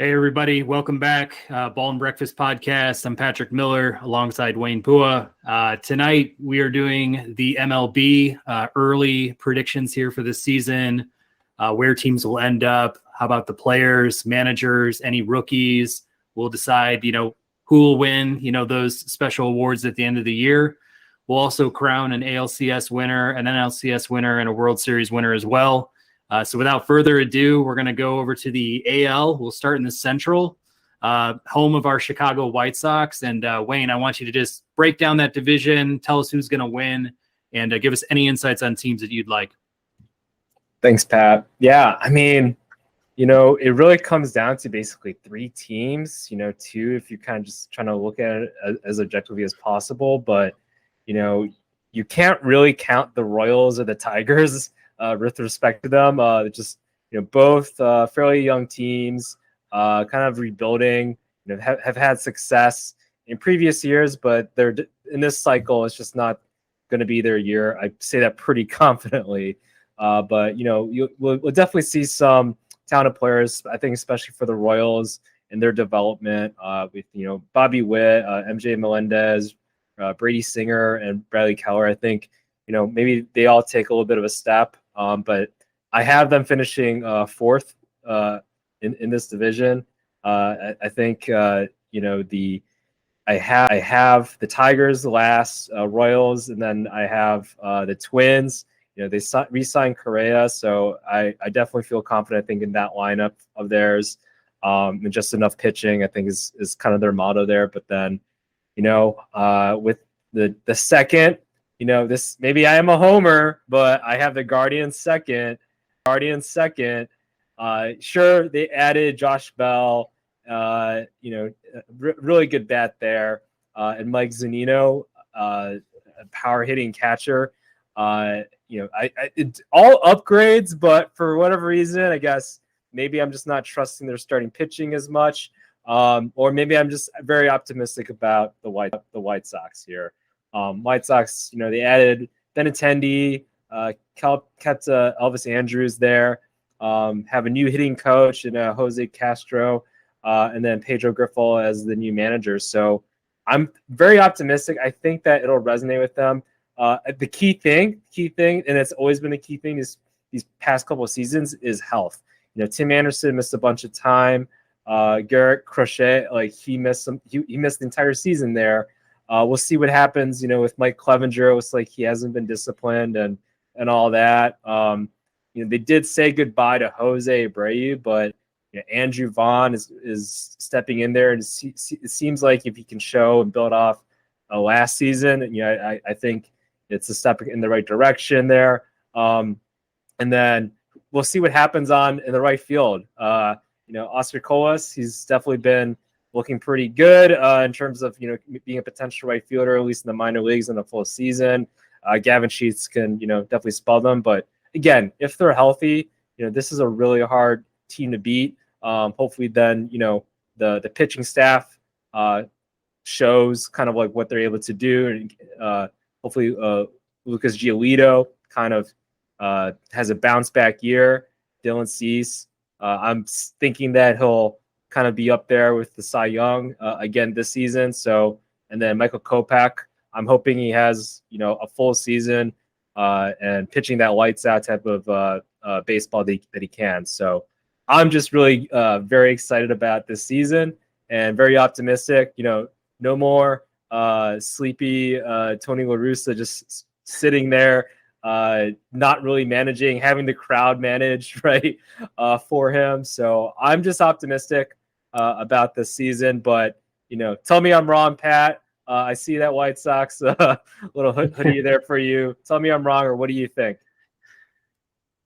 Hey, everybody. Welcome back. Ball and Breakfast Podcast. I'm Patrick Miller alongside Wayne Pua. Tonight, we are doing the MLB early predictions here for this season, where teams will end up. How about the players, managers, any rookies? We'll decide, who will win, those special awards at the end of the year. We'll also crown an ALCS winner, an NLCS winner, and a World Series winner as well. So without further ado, we're going to go over to the AL. We'll start in the Central, home of our Chicago White Sox. And Wayne, I want you to just break down that division, tell us who's going to win, and give us any insights on teams that you'd like. Thanks, Pat. Yeah, it really comes down to basically three teams, two if you're kind of just trying to look at it as objectively as possible. But, you can't really count the Royals or the Tigers with respect to them. Both fairly young teams, kind of rebuilding, have had success in previous years, but they're in this cycle, it's just not going to be their year. I say that pretty confidently. But we'll definitely see some talented players, I think, especially for the Royals and their development with, Bobby Witt, MJ Melendez, Brady Singer, and Bradley Keller. I think, maybe they all take a little bit of a step. But I have them finishing fourth in this division. I think I have the Tigers last, Royals, and then I have the Twins. They re-signed Correa, so I definitely feel confident. I think in that lineup of theirs, and just enough pitching, I think is kind of their motto there. But then, with the second. This maybe I am a homer, but I have the Guardians second. Sure, they added Josh Bell, really good bat there, and Mike Zunino, a power hitting catcher. It's all upgrades, but for whatever reason, I guess maybe I'm just not trusting their starting pitching as much, or maybe I'm just very optimistic about the White Sox here. White Sox, they added Benintendi, kept Elvis Andrews there, have a new hitting coach in Jose Castro, and then Pedro Grifol as the new manager. So I'm very optimistic. I think that it'll resonate with them. The key thing, and it's always been a key thing is these past couple of seasons is health. Tim Anderson missed a bunch of time. Garrett Crochet, he missed the entire season there. We'll see what happens, with Mike Clevenger. It was like he hasn't been disciplined and all that. They did say goodbye to Jose Abreu, but Andrew Vaughn is stepping in there, and it seems like if he can show and build off last season, I think it's a step in the right direction there. And then we'll see what happens in the right field. Oscar Colas, he's definitely been looking pretty good in terms of being a potential right fielder, at least in the minor leagues in the full season. Gavin Sheets can definitely spell them, but again, if they're healthy, this is a really hard team to beat. Hopefully, then the pitching staff shows kind of like what they're able to do, and hopefully Lucas Giolito kind of has a bounce back year. Dylan Cease, I'm thinking that he'll kind of be up there with the Cy Young again this season. So, and then Michael Kopech, I'm hoping he has a full season and pitching that lights out type of baseball that he can. So I'm just really very excited about this season and very optimistic. No more sleepy Tony La Russa just sitting there, not really managing, having the crowd manage right for him. So I'm just optimistic about this season, but tell me I'm wrong, Pat. I see that White Sox little hoodie there for you. Tell me I'm wrong, or what do you think?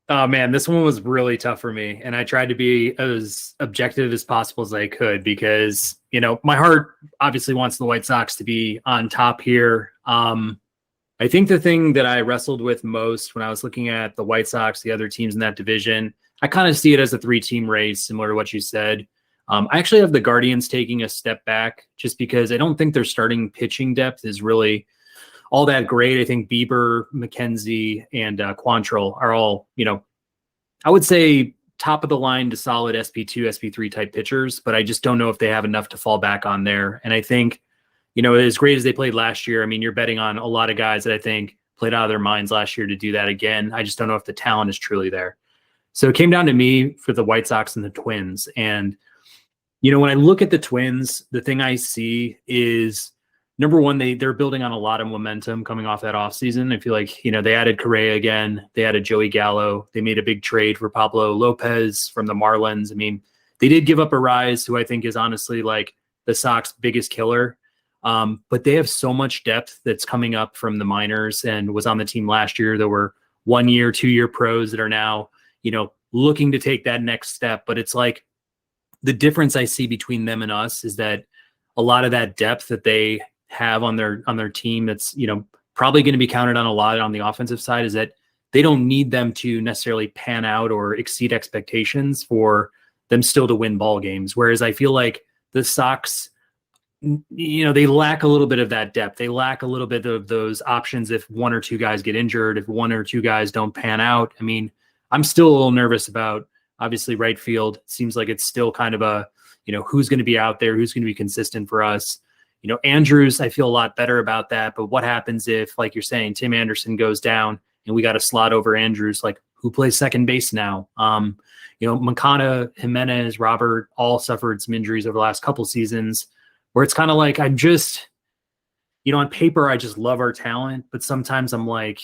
Oh man, this one was really tough for me, and I tried to be as objective as possible as I could because my heart obviously wants the White Sox to be on top here. I think the thing that I wrestled with most when I was looking at the White Sox, the other teams in that division, I kind of see it as a 3-team race, similar to what you said. I actually have the Guardians taking a step back just because I don't think their starting pitching depth is really all that great. I think Bieber, McKenzie, and Quantrill are all, I would say top of the line to solid SP2, SP3 type pitchers, but I just don't know if they have enough to fall back on there. And I think, as great as they played last year, I mean, you're betting on a lot of guys that I think played out of their minds last year to do that again. I just don't know if the talent is truly there. So it came down to me for the White Sox and the Twins. And, when I look at the Twins, the thing I see is, number one, they're building on a lot of momentum coming off that offseason. I feel like, they added Correa again. They added Joey Gallo. They made a big trade for Pablo Lopez from the Marlins. I mean, they did give up a Rise, who I think is honestly like the Sox biggest killer. But they have so much depth that's coming up from the minors and was on the team last year. There were 1 year, 2 year pros that are now, looking to take that next step. But it's like the difference I see between them and us is that a lot of that depth that they have on their team that's, probably going to be counted on a lot on the offensive side is that they don't need them to necessarily pan out or exceed expectations for them still to win ball games. Whereas I feel like the Sox, they lack a little bit of that depth. They lack a little bit of those options if one or two guys get injured, if one or two guys don't pan out. I mean, I'm still a little nervous about, obviously, right field. It seems like it's still kind of a, who's going to be out there, who's going to be consistent for us. Andrews, I feel a lot better about that. But what happens if, like you're saying, Tim Anderson goes down and we got a slot over Andrews? Like, who plays second base now? Mancana, Jimenez, Robert all suffered some injuries over the last couple seasons, where it's kind of like I'm just, on paper, I just love our talent. But sometimes I'm like,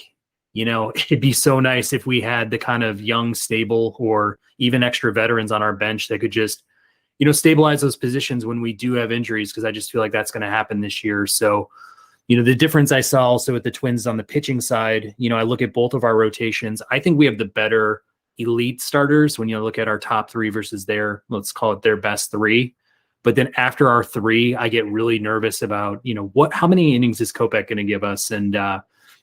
it'd be so nice if we had the kind of young, stable, or even extra veterans on our bench that could just, stabilize those positions when we do have injuries, because I just feel like that's going to happen this year. So, the difference I saw also with the Twins on the pitching side, I look at both of our rotations. I think we have the better elite starters when you look at our top three versus their, let's call it their best three. But then after our three, I get really nervous about, how many innings is Kopech going to give us? And,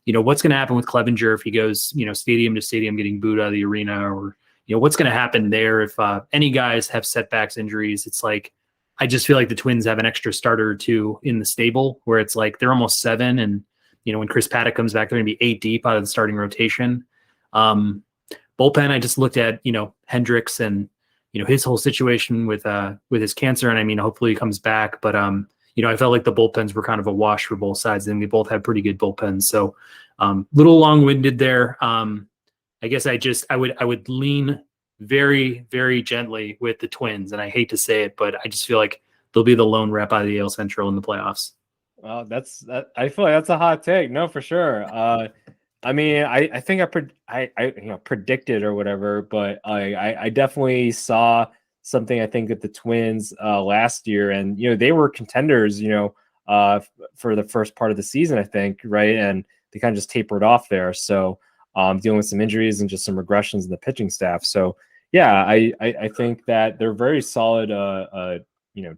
what's going to happen with Clevenger if he goes, stadium to stadium getting booed out of the arena, or, what's going to happen there if any guys have setbacks, injuries. It's like, I just feel like the Twins have an extra starter or two in the stable, where it's like they're almost 7. And, when Chris Paddock comes back, they're going to be 8 deep out of the starting rotation. Bullpen, I just looked at, Hendricks and, his whole situation with his cancer. And I mean, hopefully he comes back. But, I felt like the bullpens were kind of a wash for both sides, and we both had pretty good bullpens. So little long-winded there. I guess I would lean very, very gently with the Twins. And I hate to say it, but I just feel like they'll be the lone rep out of the AL Central in the playoffs. Well, I feel like that's a hot take. No, for sure. I mean, I think I predicted or whatever, but I definitely saw something, I think, at the Twins last year, and they were contenders, for the first part of the season, I think, right? And they kind of just tapered off there. So dealing with some injuries and just some regressions in the pitching staff. So yeah, I think that they're very solid,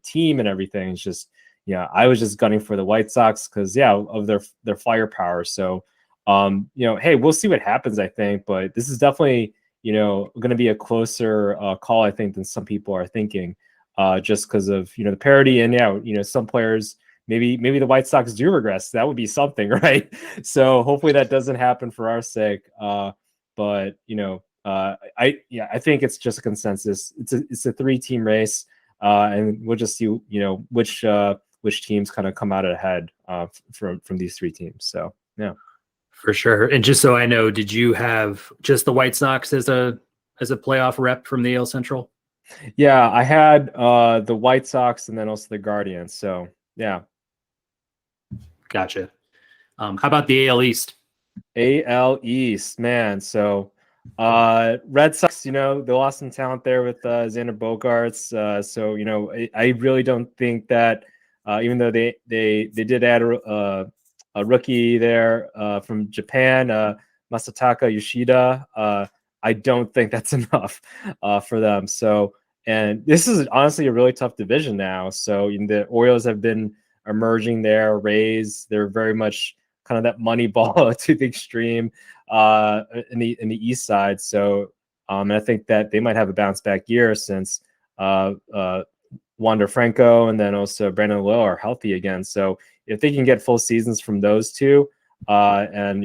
team and everything. It's just, I was just gunning for the White Sox because, of their firepower. So, hey, we'll see what happens, I think, but this is definitely, going to be a closer call, I think, than some people are thinking, just because of, the parity. And some players, maybe the White Sox do regress. That would be something, right? So hopefully that doesn't happen for our sake. But I think it's just a consensus. It's a 3-team race, and we'll just see, which teams kind of come out ahead from these 3 teams. So yeah. For sure. And just so I know, did you have just the White Sox as a playoff rep from the AL Central? Yeah, I had the White Sox and then also the Guardians. So yeah. Gotcha. How about the AL East? AL East, man. So Red Sox, they lost some talent there with Xander Bogaerts. So I really don't think that even though they did add a rookie there from Japan, Masataka Yoshida, I don't think that's enough for them. So, and this is honestly a really tough division now. So the Orioles have been emerging there. Rays, they're very much kind of that money ball to the extreme in the East side. So, and I think that they might have a bounce back year since Wander Franco and then also Brandon Lowe are healthy again. So if they can get full seasons from those two, and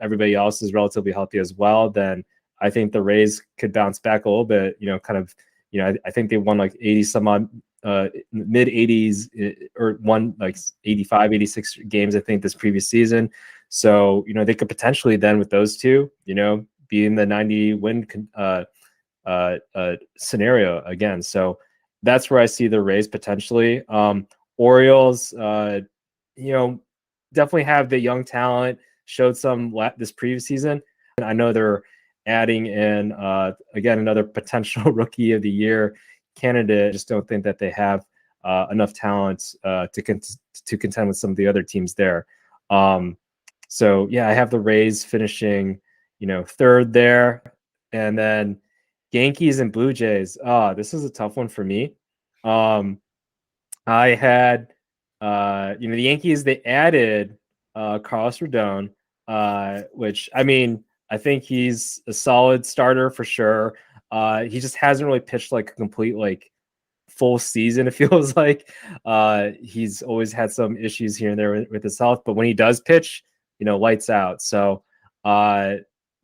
everybody else is relatively healthy as well, then I think the Rays could bounce back a little bit. I think they won like 80 some odd mid 80s or won like 85, 86 games, I think, this previous season. So, they could potentially then with those two, be in the 90 win scenario again. So that's where I see the Rays potentially. Orioles, definitely have the young talent, showed some this previous season. And I know they're adding in, again, another potential rookie of the year candidate. I just don't think that they have enough talent to contend with some of the other teams there. So yeah, I have the Rays finishing, third there, and then Yankees and Blue Jays. This is a tough one for me. I had, the Yankees, they added Carlos Rodon, which, I mean, I think he's a solid starter for sure. He just hasn't really pitched like a complete, like, full season, it feels like. He's always had some issues here and there with his health, but when he does pitch, lights out. So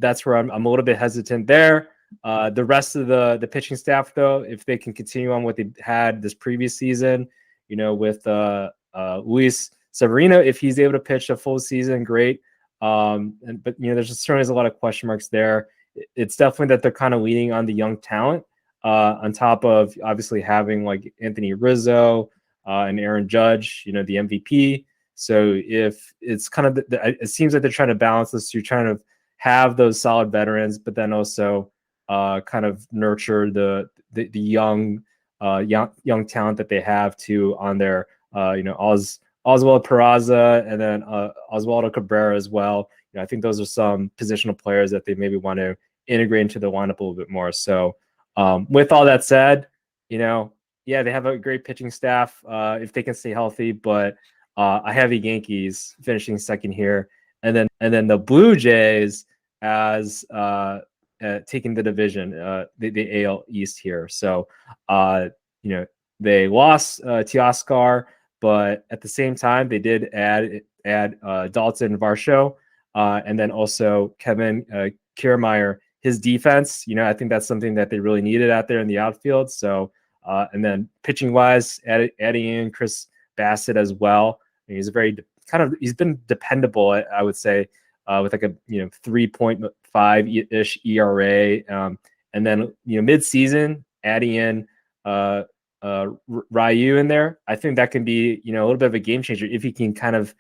that's where I'm a little bit hesitant there. The rest of the pitching staff, though, if they can continue on what they had this previous season, with Luis Severino, if he's able to pitch a full season, great. But there's just certainly a lot of question marks there. It's definitely that they're kind of leaning on the young talent, on top of obviously having like Anthony Rizzo and Aaron Judge, the MVP. So if it's kind of, it seems like they're trying to balance this. You're trying to have those solid veterans, but then also kind of nurture the young talent that they have too on their, Oswald Peraza and then Oswaldo Cabrera as well. I think those are some positional players that they maybe want to integrate into the lineup a little bit more. So with all that said, yeah, they have a great pitching staff if they can stay healthy, but I have the Yankees finishing second here, and then the Blue Jays as taking the division, the AL East here. So they lost Teoscar, but at the same time they did add Dalton Varsho, and then also Kevin Kiermaier. His defense, I think that's something that they really needed out there in the outfield. So and then pitching wise, adding in Chris Bassett as well. He's he's been dependable, I would say, with like a 3.5 ish ERA, and then mid-season adding in Ryu in there. I think that can be a little bit of a game changer if he can kind of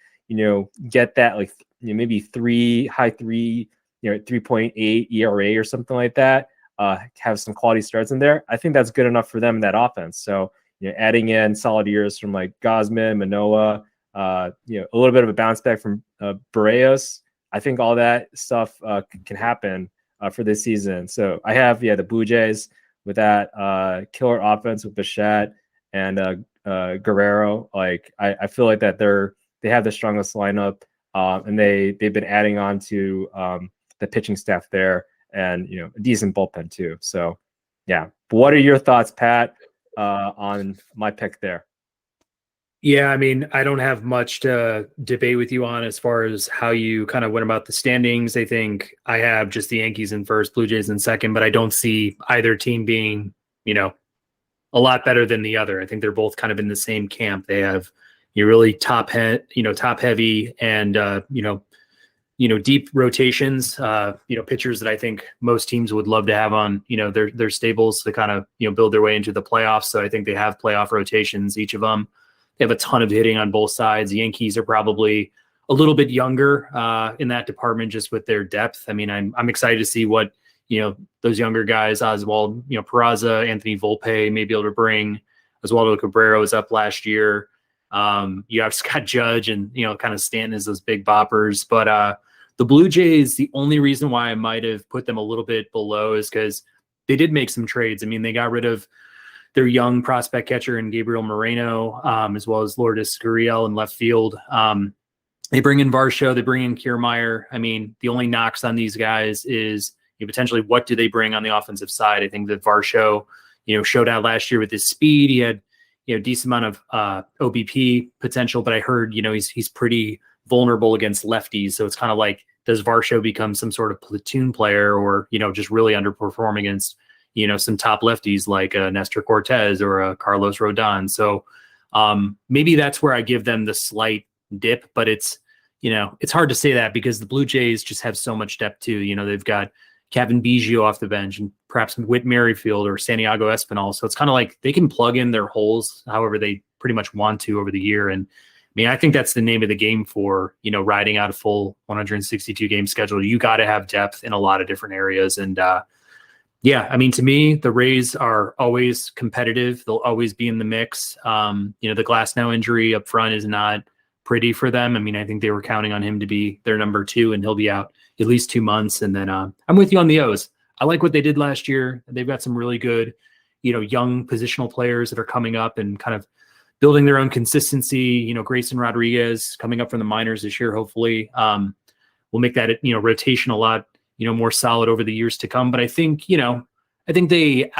get that like maybe 3.8 ERA or something like that. Have some quality starts in there. I think that's good enough for them in that offense. So adding in solid years from like Gosman, Manoah, a little bit of a bounce back from Barrios. I think all that stuff can happen for this season. So I have the Blue Jays with that killer offense with Bichette and Guerrero. Like I feel like that they have the strongest lineup, and they've been adding on to the pitching staff there, and a decent bullpen too. So yeah, but what are your thoughts, Pat, on my pick there? Yeah, I mean, I don't have much to debate with you on as far as how you kind of went about the standings. I think I have just the Yankees in first, Blue Jays in second, but I don't see either team being, a lot better than the other. I think they're both kind of in the same camp. They have really top heavy and deep rotations, pitchers that I think most teams would love to have on, their stables to kind of, build their way into the playoffs. So I think they have playoff rotations, each of them. They have a ton of hitting on both sides. The Yankees are probably a little bit younger in that department, just with their depth. I mean, I'm excited to see what those younger guys, Oswald, Peraza, Anthony Volpe, may be able to bring. Oswaldo Cabrera was up last year. You have Scott Judge and kind of Stanton as those big boppers. But the Blue Jays, the only reason why I might have put them a little bit below is because they did make some trades. I mean, they got rid of their young prospect catcher in Gabriel Moreno, as well as Lourdes Gurriel in left field. They bring in Varsho, they bring in Kiermaier. I mean, the only knocks on these guys is potentially what do they bring on the offensive side. I think that Varsho, showed out last year with his speed. He had decent amount of OBP potential, but I heard he's pretty vulnerable against lefties. So it's kind of like does Varsho become some sort of platoon player, or, just really underperform against, some top lefties like Nestor Cortez or Carlos Rodon. So maybe that's where I give them the slight dip, but it's hard to say that because the Blue Jays just have so much depth too. They've got Kevin Biggio off the bench and perhaps Whit Merrifield or Santiago Espinal. So it's kind of like they can plug in their holes however they pretty much want to over the year. And I mean, I think that's the name of the game for, riding out a full 162 game schedule. You got to have depth in a lot of different areas. And yeah, I mean, to me, the Rays are always competitive. They'll always be in the mix. The Glasnow injury up front is not pretty for them. I mean, I think they were counting on him to be their number 2, and he'll be out at least 2 months. And then I'm with you on the O's. I like what they did last year. They've got some really good, young positional players that are coming up and kind of building their own consistency. Grayson Rodriguez coming up from the minors this year, hopefully will make that, rotation a lot, more solid over the years to come. But I think they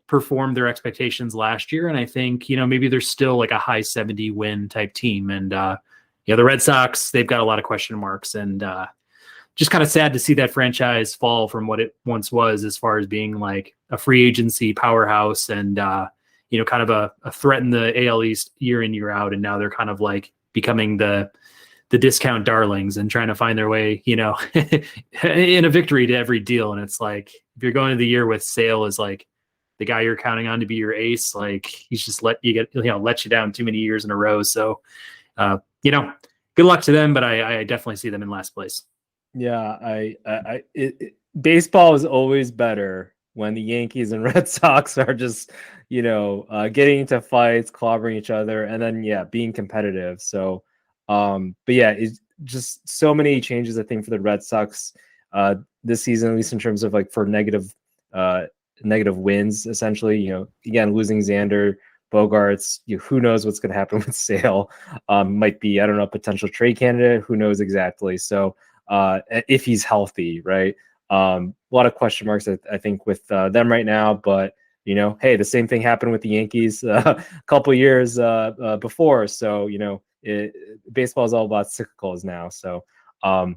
performed their expectations last year. And I think, maybe they're still like a high 70 win type team. And the Red Sox, they've got a lot of question marks, and just kind of sad to see that franchise fall from what it once was as far as being like a free agency powerhouse and, kind of a threat in the AL East year in, year out. And now they're kind of like becoming the discount darlings and trying to find their way, in a victory to every deal. And it's like, if you're going to the year with Sale as like the guy you're counting on to be your ace, like he's just let you down too many years in a row. So, good luck to them, but I definitely see them in last place. Yeah, baseball is always better when the Yankees and Red Sox are just, getting into fights, clobbering each other, and then being competitive. So, but yeah, it's just so many changes, I think, for the Red Sox this season, at least in terms of like for negative wins, essentially. Again, losing Xander Bogarts, who knows what's going to happen with Sale? Might be, I don't know, a potential trade candidate. Who knows exactly? So if he's healthy, right? A lot of question marks, I think, with them right now. But hey, the same thing happened with the Yankees a couple years before. So baseball is all about cyclicals now. So I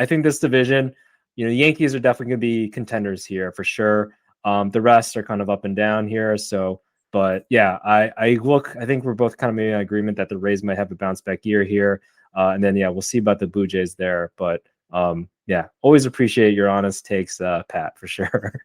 think this division, the Yankees are definitely going to be contenders here for sure. The rest are kind of up and down here. So, but yeah, I think we're both kind of maybe in agreement that the Rays might have a bounce back year here. And then, we'll see about the Blue Jays there. But always appreciate your honest takes, Pat, for sure.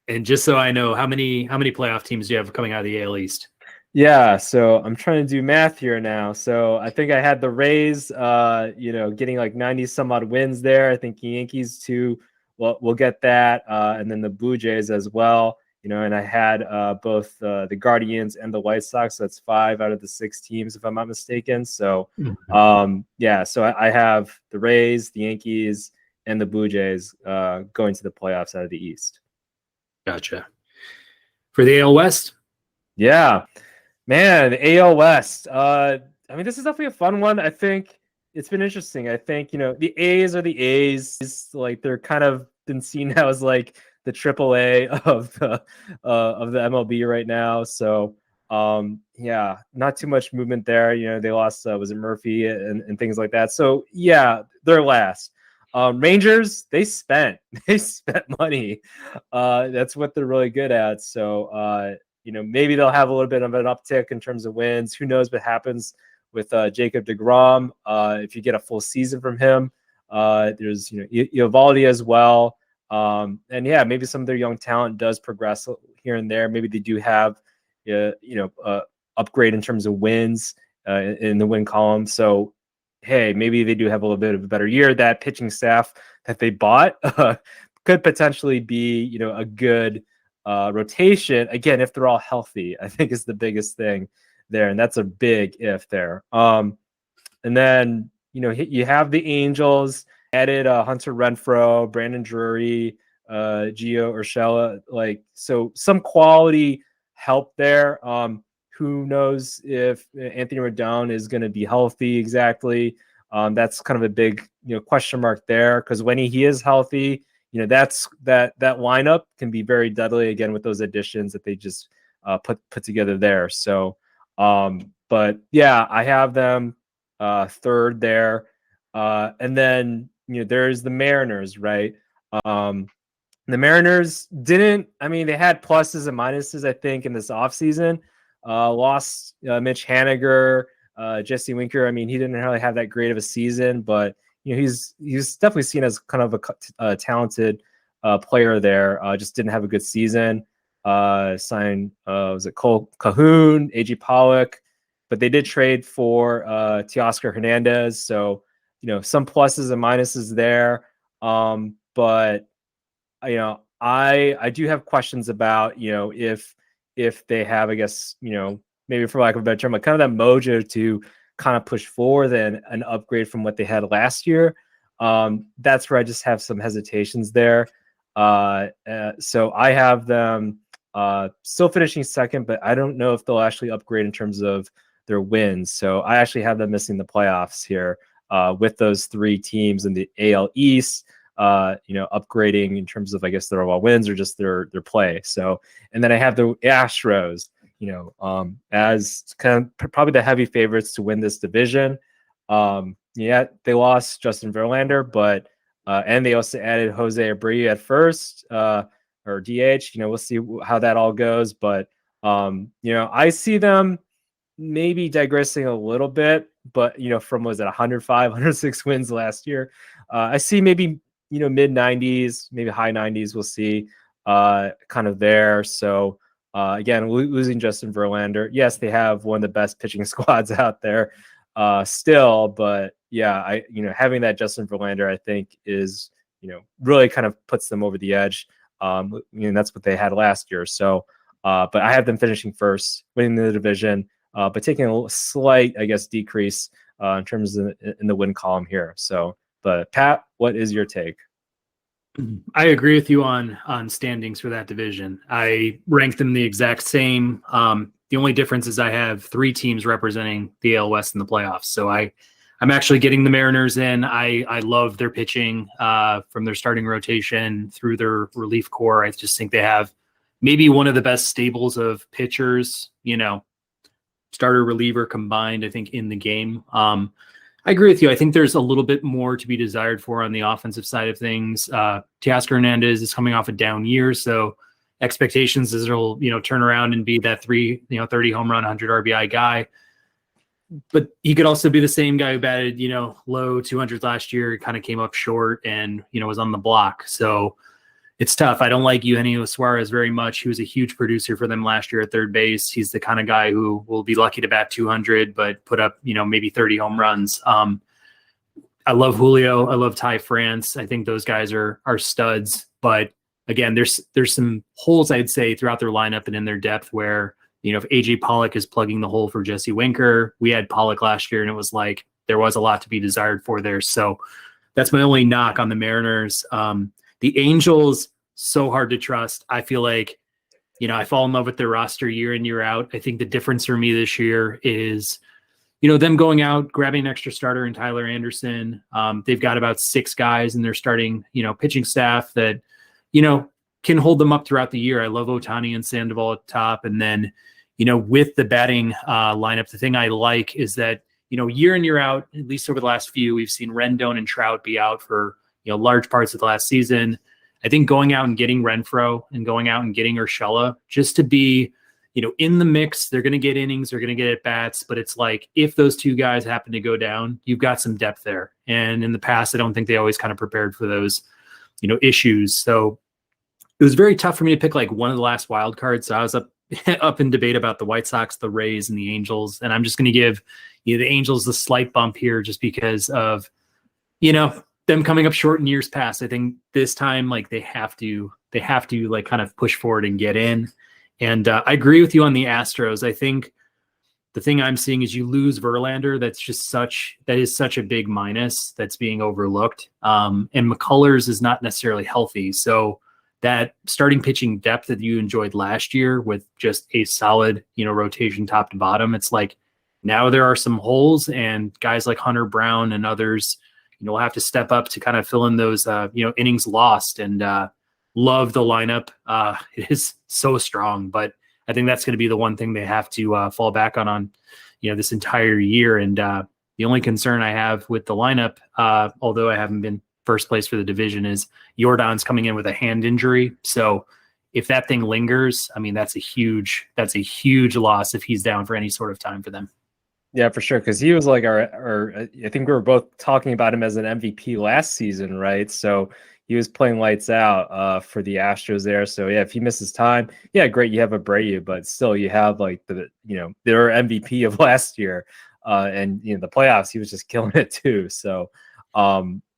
And just so I know, how many playoff teams do you have coming out of the AL East? Yeah, so I'm trying to do math here now. So I think I had the Rays, getting like 90 some odd wins there. I think the Yankees too. Well, we'll get that, and then the Blue Jays as well. And I had both the Guardians and the White Sox. So that's 5 out of the 6 teams, if I'm not mistaken. So, so I have the Rays, the Yankees, and the Blue Jays going to the playoffs out of the East. Gotcha. For the AL West? Yeah, man, the AL West. I mean, this is definitely a fun one. I think it's been interesting. I think, the A's are the A's. It's like they're kind of been seen now as like the AAA of the MLB right now. So, not too much movement there. They lost, was it Murphy and things like that. So, yeah, they're last. Rangers, they spent money. That's what they're really good at. So, maybe they'll have a little bit of an uptick in terms of wins. Who knows what happens with Jacob deGrom if you get a full season from him. There's Eovaldi as well. And maybe some of their young talent does progress here and there. Maybe they do have upgrade in terms of wins in the win column. So hey, maybe they do have a little bit of a better year. That pitching staff that they bought could potentially be a good rotation again if they're all healthy. I think is the biggest thing there, and that's a big if there. And then you have the Angels added Hunter Renfroe, Brandon Drury, Gio Urshela, so some quality help there. Who knows if Anthony Rendon is going to be healthy exactly? That's kind of a big question mark there, because when he is healthy, that's that lineup can be very deadly again with those additions that they just put together there. So, but yeah, I have them third there. And then, there's the Mariners, right? The Mariners they had pluses and minuses, I think, in this offseason. Lost Mitch Haniger, Jesse Winker. I mean, he didn't really have that great of a season, but he's definitely seen as kind of a talented player there. Just didn't have a good season. Signed was it Cole Cahoon, A.G. Pollock, but they did trade for Teoscar Hernandez. So some pluses and minuses there. But I do have questions about if they have, I guess, maybe for lack of a better term, like kind of that mojo to kind of push forward and an upgrade from what they had last year. That's where I just have some hesitations there. So I have them still finishing second, but I don't know if they'll actually upgrade in terms of their wins. So I actually have them missing the playoffs here with those three teams in the AL East. Upgrading in terms of, I guess, their overall wins or just their play. So, and then I have the Astros, as kind of probably the heavy favorites to win this division. Yeah, they lost Justin Verlander, but and they also added Jose Abreu at first, or DH. We'll see how that all goes, but I see them maybe digressing a little bit, but from was it 105, 106 wins last year? I see maybe mid 90s, maybe high 90s. We'll see kind of there. So again, losing Justin Verlander. Yes, they have one of the best pitching squads out there still, but yeah, having that Justin Verlander, I think is, really kind of puts them over the edge. That's what they had last year. So, but I have them finishing first, winning the division, but taking a slight, I guess, decrease in terms of in the win column here. So, but Pat, what is your take? I agree with you on standings for that division. I ranked them the exact same. The only difference is I have three teams representing the AL West in the playoffs. So I'm actually getting the Mariners in. I love their pitching from their starting rotation through their relief core. I just think they have maybe one of the best stables of pitchers, starter reliever combined, I think, in the game. I agree with you. I think there's a little bit more to be desired for on the offensive side of things. Teoscar Hernandez is coming off a down year, so expectations is it'll turn around and be that 30 home run, 100 RBI guy. But he could also be the same guy who batted low 200s last year, kind of came up short and was on the block. So it's tough. I don't like Eugenio Suarez very much. He was a huge producer for them last year at third base. He's the kind of guy who will be lucky to bat 200, but put up, maybe 30 home runs. I love Julio. I love Ty France. I think those guys are studs. But again, there's some holes, I'd say, throughout their lineup and in their depth where, if A.J. Pollock is plugging the hole for Jesse Winker, we had Pollock last year and it was like there was a lot to be desired for there. So that's my only knock on the Mariners. The Angels, so hard to trust. I feel like, I fall in love with their roster year in, year out. I think the difference for me this year is, them going out, grabbing an extra starter in Tyler Anderson. They've got about 6 guys in their starting, pitching staff that, can hold them up throughout the year. I love Ohtani and Sandoval at the top. And then, with the batting lineup, the thing I like is that, year in, year out, at least over the last few, we've seen Rendon and Trout be out for, large parts of the last season. I think going out and getting Renfroe and going out and getting Urshela just to be, in the mix, they're going to get innings, they're going to get at bats, but it's like, if those two guys happen to go down, you've got some depth there. And in the past, I don't think they always kind of prepared for those, issues. So it was very tough for me to pick like one of the last wild cards. So I was up in debate about the White Sox, the Rays, and the Angels. And I'm just going to give the Angels the slight bump here just because of, them coming up short in years past. I think this time, like they have to like kind of push forward and get in. And I agree with you on the Astros. I think the thing I'm seeing is you lose Verlander. That is such a big minus that's being overlooked. And McCullers is not necessarily healthy. So that starting pitching depth that you enjoyed last year with just a solid, rotation top to bottom, it's like now there are some holes and guys like Hunter Brown and others, we'll have to step up to kind of fill in those, innings lost, and love the lineup. It is so strong, but I think that's going to be the one thing they have to fall back on, this entire year. And The only concern I have with the lineup, although I haven't been first place for the division, is Jordan's coming in with a hand injury. So if that thing lingers, I mean, that's a huge loss if he's down for any sort of time for them. Yeah, for sure. Because he was like our, I think we were both talking about him as an MVP last season, right? So he was playing lights out for the Astros there. So yeah, if he misses time, yeah, great. You have Abreu, but still you have like their MVP of last year. And the playoffs, he was just killing it too. So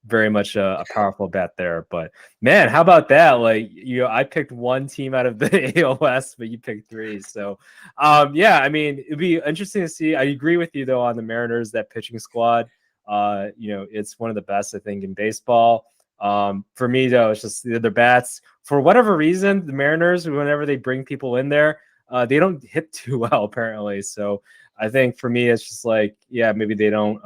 very much a powerful bet there. But man, how about that? Like, I picked one team out of the ALS, but you picked three. So yeah, I mean, it'd be interesting to see. I agree with you though on the Mariners, that pitching squad. It's one of the best, I think, in baseball. For me though, it's just the other bats. For whatever reason, the Mariners, whenever they bring people in there, they don't hit too well apparently. So I think for me, it's just like, yeah, maybe they don't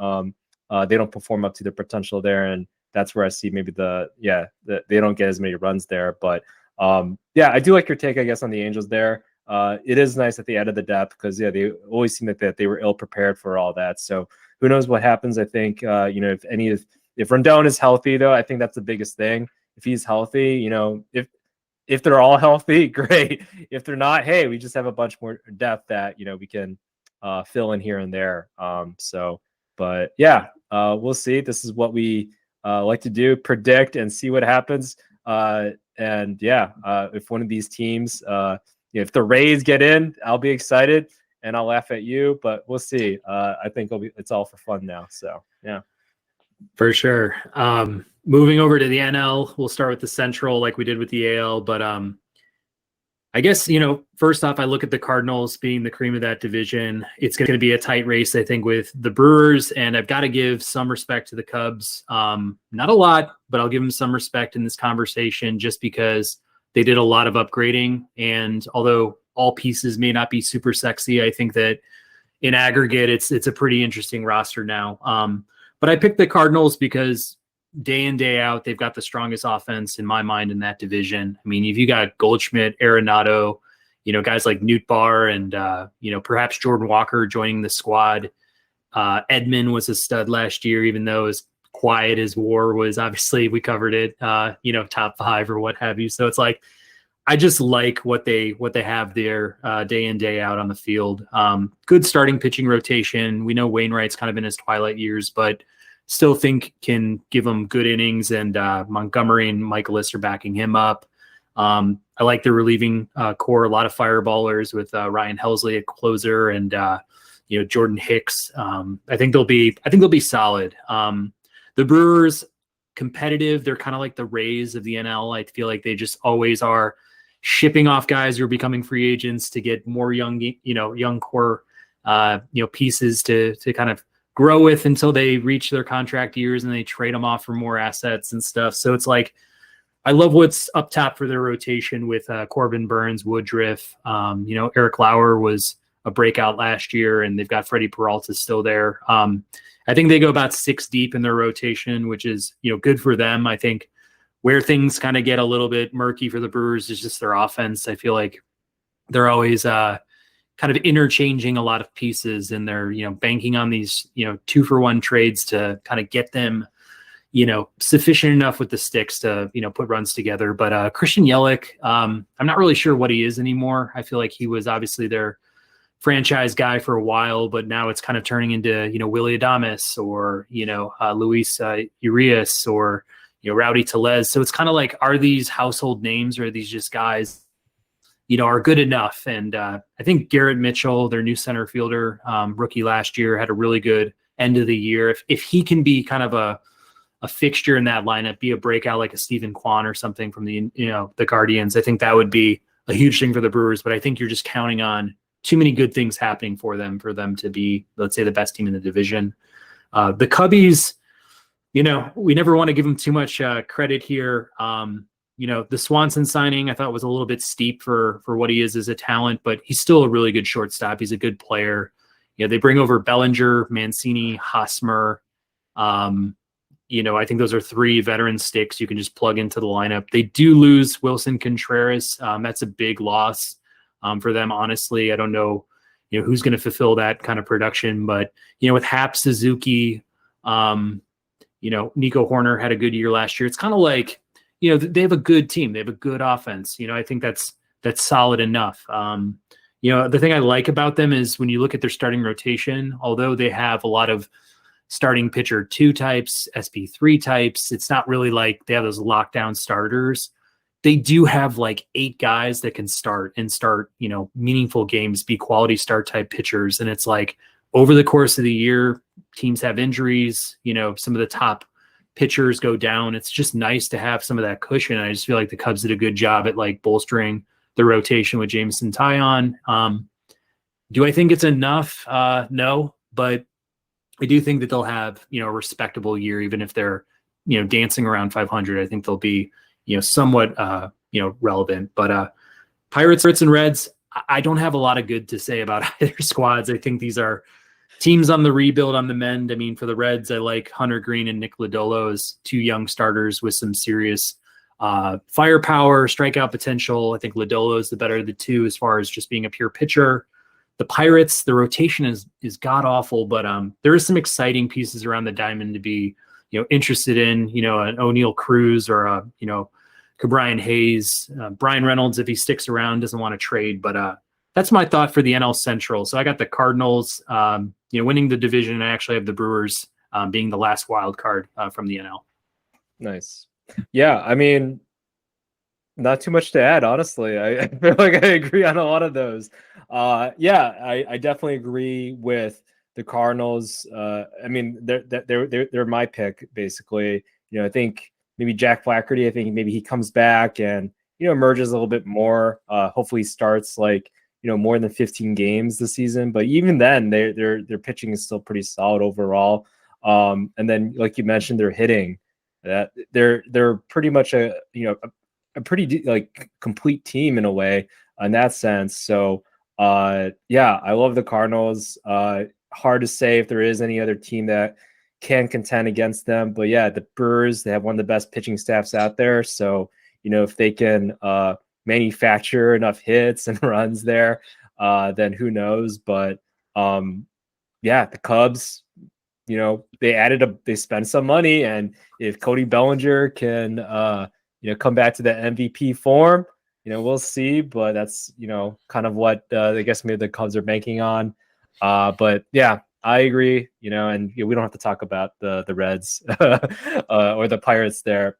perform up to their potential there, and that's where I see maybe they don't get as many runs there. But yeah, I do like your take, I guess, on the Angels there. It is nice that they added the depth because they always seem like that they were ill prepared for all that. So who knows what happens? I think if Rendon is healthy though, I think that's the biggest thing. If he's healthy, if they're all healthy, great. If they're not, hey, we just have a bunch more depth that we can fill in here and there. But yeah, we'll see. This is what we like to do: predict and see what happens. And yeah, if one of these teams, if the Rays get in, I'll be excited and I'll laugh at you. But we'll see. I think it's all for fun now. So yeah, for sure. Moving over to the NL, we'll start with the Central like we did with the AL. But I guess, first off, I look at the Cardinals being the cream of that division. It's going to be a tight race, I think, with the Brewers, and I've got to give some respect to the Cubs. Not a lot, but I'll give them some respect in this conversation just because they did a lot of upgrading. And although all pieces may not be super sexy, I think that in aggregate, it's a pretty interesting roster now. But I picked the Cardinals because day in, day out, they've got the strongest offense in my mind in that division. I mean, if you got Goldschmidt, Arenado, guys like Nootbaar and, perhaps Jordan Walker joining the squad. Edman was a stud last year, even though as quiet as WAR was, obviously we covered it, top 5 or what have you. So it's like, I just like what they have there day in, day out on the field. Good starting pitching rotation. We know Wainwright's kind of in his twilight years, but still think can give him good innings, and Montgomery and Michaelis are backing him up. I like the relieving core, a lot of fireballers with Ryan Helsley at closer and Jordan Hicks. I think they'll be solid. The Brewers, competitive. They're kind of like the Rays of the NL. I feel like they just always are shipping off guys who are becoming free agents to get more young core pieces to kind of grow with until they reach their contract years, and they trade them off for more assets and stuff. So it's like, I love what's up top for their rotation with Corbin Burns, Woodruff. Eric Lauer was a breakout last year, and they've got Freddie Peralta still there. I think they go about 6 deep in their rotation, which is, good for them. I think where things kind of get a little bit murky for the Brewers is just their offense. I feel like they're always kind of interchanging a lot of pieces, and they're, banking on these, 2-for-1 trades to kind of get them, sufficient enough with the sticks to, put runs together. But Christian Yelich, I'm not really sure what he is anymore. I feel like he was obviously their franchise guy for a while, but now it's kind of turning into, Willie Adames or, Luis Urias or, Rowdy Tellez. So it's kind of like, are these household names, or are these just guys are good enough? And I think Garrett Mitchell, their new center fielder, rookie last year, had a really good end of the year. If he can be kind of a fixture in that lineup, be a breakout like a Stephen Kwan or something from the Guardians, I think that would be a huge thing for the Brewers. But I think you're just counting on too many good things happening for them to be, let's say, the best team in the division. The Cubbies, we never want to give them too much credit here. The Swanson signing I thought was a little bit steep for what he is as a talent, but he's still a really good shortstop. He's a good player. They bring over Bellinger, Mancini, Hosmer. I think those are 3 veteran sticks you can just plug into the lineup. They do lose Wilson Contreras. That's a big loss for them, honestly. I don't know who's going to fulfill that kind of production. But, with Hap, Suzuki, Nico Horner had a good year last year. It's kind of like, they have a good team. They have a good offense. I think that's solid enough. The thing I like about them is when you look at their starting rotation, although they have a lot of starting pitcher 2 types, SP3 types, it's not really like they have those lockdown starters. They do have like 8 guys that can start, meaningful games, be quality start type pitchers. And it's like over the course of the year, teams have injuries, some of the top pitchers go down. It's just nice to have some of that cushion. I just feel like the Cubs did a good job at like bolstering the rotation with Jameson Taillon. Do I think it's enough? No, but I do think that they'll have, a respectable year, even if they're, dancing around 500. I think they'll be, somewhat, relevant. But Pirates and Reds, I don't have a lot of good to say about either squads. I think these are teams on the rebuild, on the mend. I mean, for the Reds, I like Hunter Green and Nick Lodolo as 2 young starters with some serious firepower, strikeout potential. I think Lodolo is the better of the 2 as far as just being a pure pitcher. The Pirates, the rotation is god awful, but there is some exciting pieces around the diamond to be, interested in. An O'Neal Cruz or Brian Hayes, Brian Reynolds, if he sticks around, doesn't want to trade. But that's my thought for the NL Central. So I got the Cardinals, winning the division. I actually have the Brewers being the last wild card from the NL. Nice. Yeah, I mean, not too much to add, honestly. I feel like I agree on a lot of those. I definitely agree with the Cardinals. I mean, they're my pick, basically. I think maybe Jack Flaherty, I think maybe he comes back and, emerges a little bit more. Hopefully starts like, more than 15 games this season. But even then, their pitching is still pretty solid overall. And then, like you mentioned, they're hitting. That they're pretty much a pretty like complete team in a way in that sense. So I love the Cardinals. Hard to say if there is any other team that can contend against them, but yeah, the Brewers, they have one of the best pitching staffs out there. So if they can manufacture enough hits and runs there, then who knows? But the Cubs, they spent some money, and if Cody Bellinger can, come back to the MVP form, we'll see. But that's, kind of what I guess maybe the Cubs are banking on. But yeah, I agree. And we don't have to talk about the Reds or the Pirates there.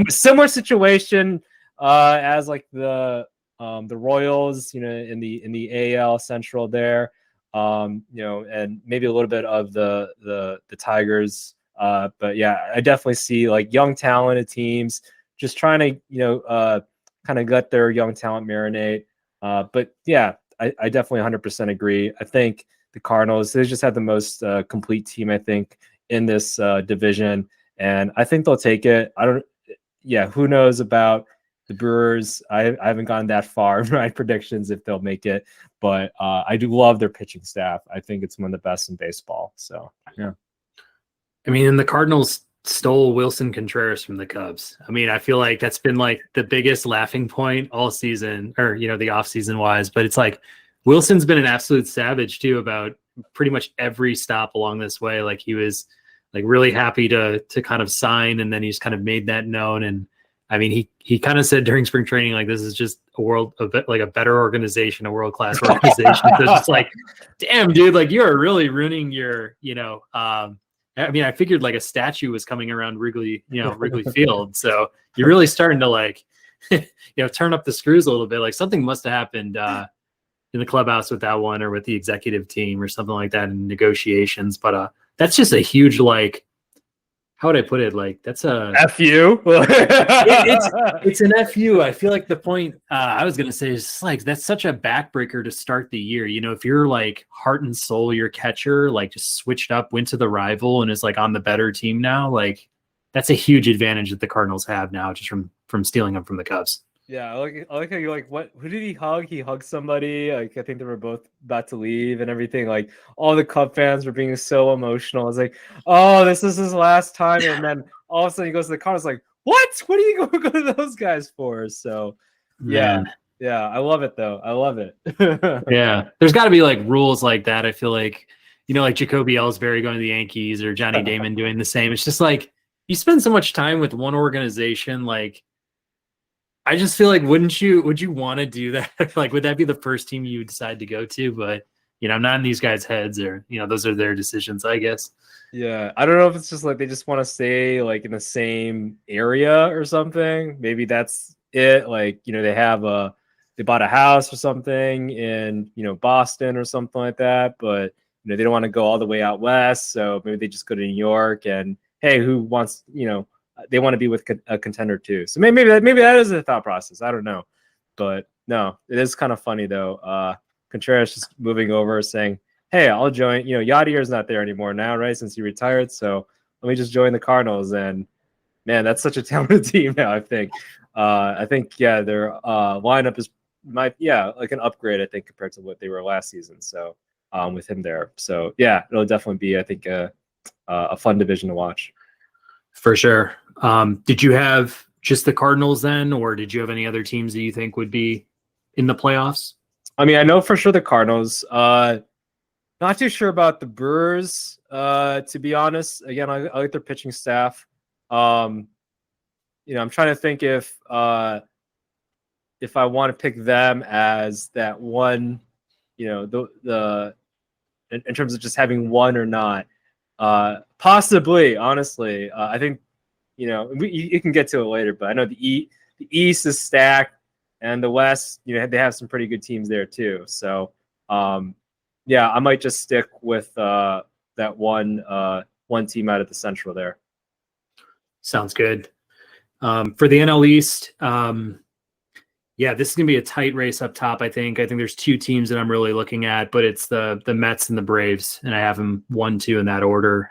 Similar situation as like the Royals, in the AL Central there. And maybe a little bit of the Tigers. But yeah, I definitely see like young talented teams just trying to, kind of let their young talent marinate. But yeah, I definitely 100% agree. I think the Cardinals, they just have the most complete team, I think, in this division. And I think they'll take it. Who knows about the Brewers? I haven't gone that far in my predictions if they'll make it, but I do love their pitching staff. I think it's one of the best in baseball. So yeah. I mean, and the Cardinals stole Wilson Contreras from the Cubs. I mean, I feel like that's been like the biggest laughing point all season, or the off season wise. But it's like Wilson's been an absolute savage too about pretty much every stop along this way. Like he was like really happy to kind of sign, and then he's kind of made that known. And I mean, he kind of said during spring training, like, this is just a better organization, a world-class organization. So it's just like, damn, dude, like you are really ruining your, I mean, I figured like a statue was coming around Wrigley Field. So you're really starting to like, turn up the screws a little bit. Like something must have happened in the clubhouse with that one, or with the executive team or something like that in negotiations. But that's just a huge, like, how would I put it? Like, that's a FU. it's an FU. I feel like the point I was going to say is like, that's such a backbreaker to start the year. If you're like heart and soul, your catcher, like just switched up, went to the rival and is like on the better team now. Like that's a huge advantage that the Cardinals have now, just from stealing them from the Cubs. Yeah, I like how you like, what? Who did he hug? He hugged somebody. Like I think they were both about to leave and everything. Like all the Cub fans were being so emotional. I was like, oh, this is his last time. And then all of a sudden he goes to the Cardinals. Like, what? What are you going to go to those guys for? So yeah, Yeah, I love it though. I love it. Yeah, there's got to be like rules like that. I feel like, like Jacoby Ellsbury going to the Yankees or Johnny Damon doing the same. It's just like you spend so much time with one organization. Like, I just feel like, would you want to do that? Like, would that be the first team you would decide to go to? But, I'm not in these guys' heads, or, those are their decisions, I guess. Yeah, I don't know if it's just like they just want to stay like in the same area or something. Maybe that's it. Like, they bought a house or something in, Boston or something like that, but they don't want to go all the way out west, so maybe they just go to New York and hey, who wants, they want to be with a contender too. So maybe that is a thought process. I don't know. But no, it is kind of funny though. Contreras just moving over saying, hey, I'll join. Yadier's not there anymore now, right? Since he retired. So let me just join the Cardinals. And man, that's such a talented team now, I think. Yeah, their lineup is like an upgrade, I think, compared to what they were last season. So with him there. So yeah, it'll definitely be, I think, a fun division to watch. For sure. Did you have just the Cardinals then, or did you have any other teams that you think would be in the playoffs? I mean, I know for sure the Cardinals. Not too sure about the Brewers, to be honest. Again, I like their pitching staff. I'm trying to think if I want to pick them as that one, the in terms of just having one or not. Possibly, honestly. I think, you can get to it later, but I know the East is stacked and the West, they have some pretty good teams there too. So, yeah, I might just stick with that one team out of the Central there. Sounds good. For the NL East, yeah, this is gonna be a tight race up top. I think there's two teams that I'm really looking at, but it's the Mets and the Braves, and I have them 1-2 in that order.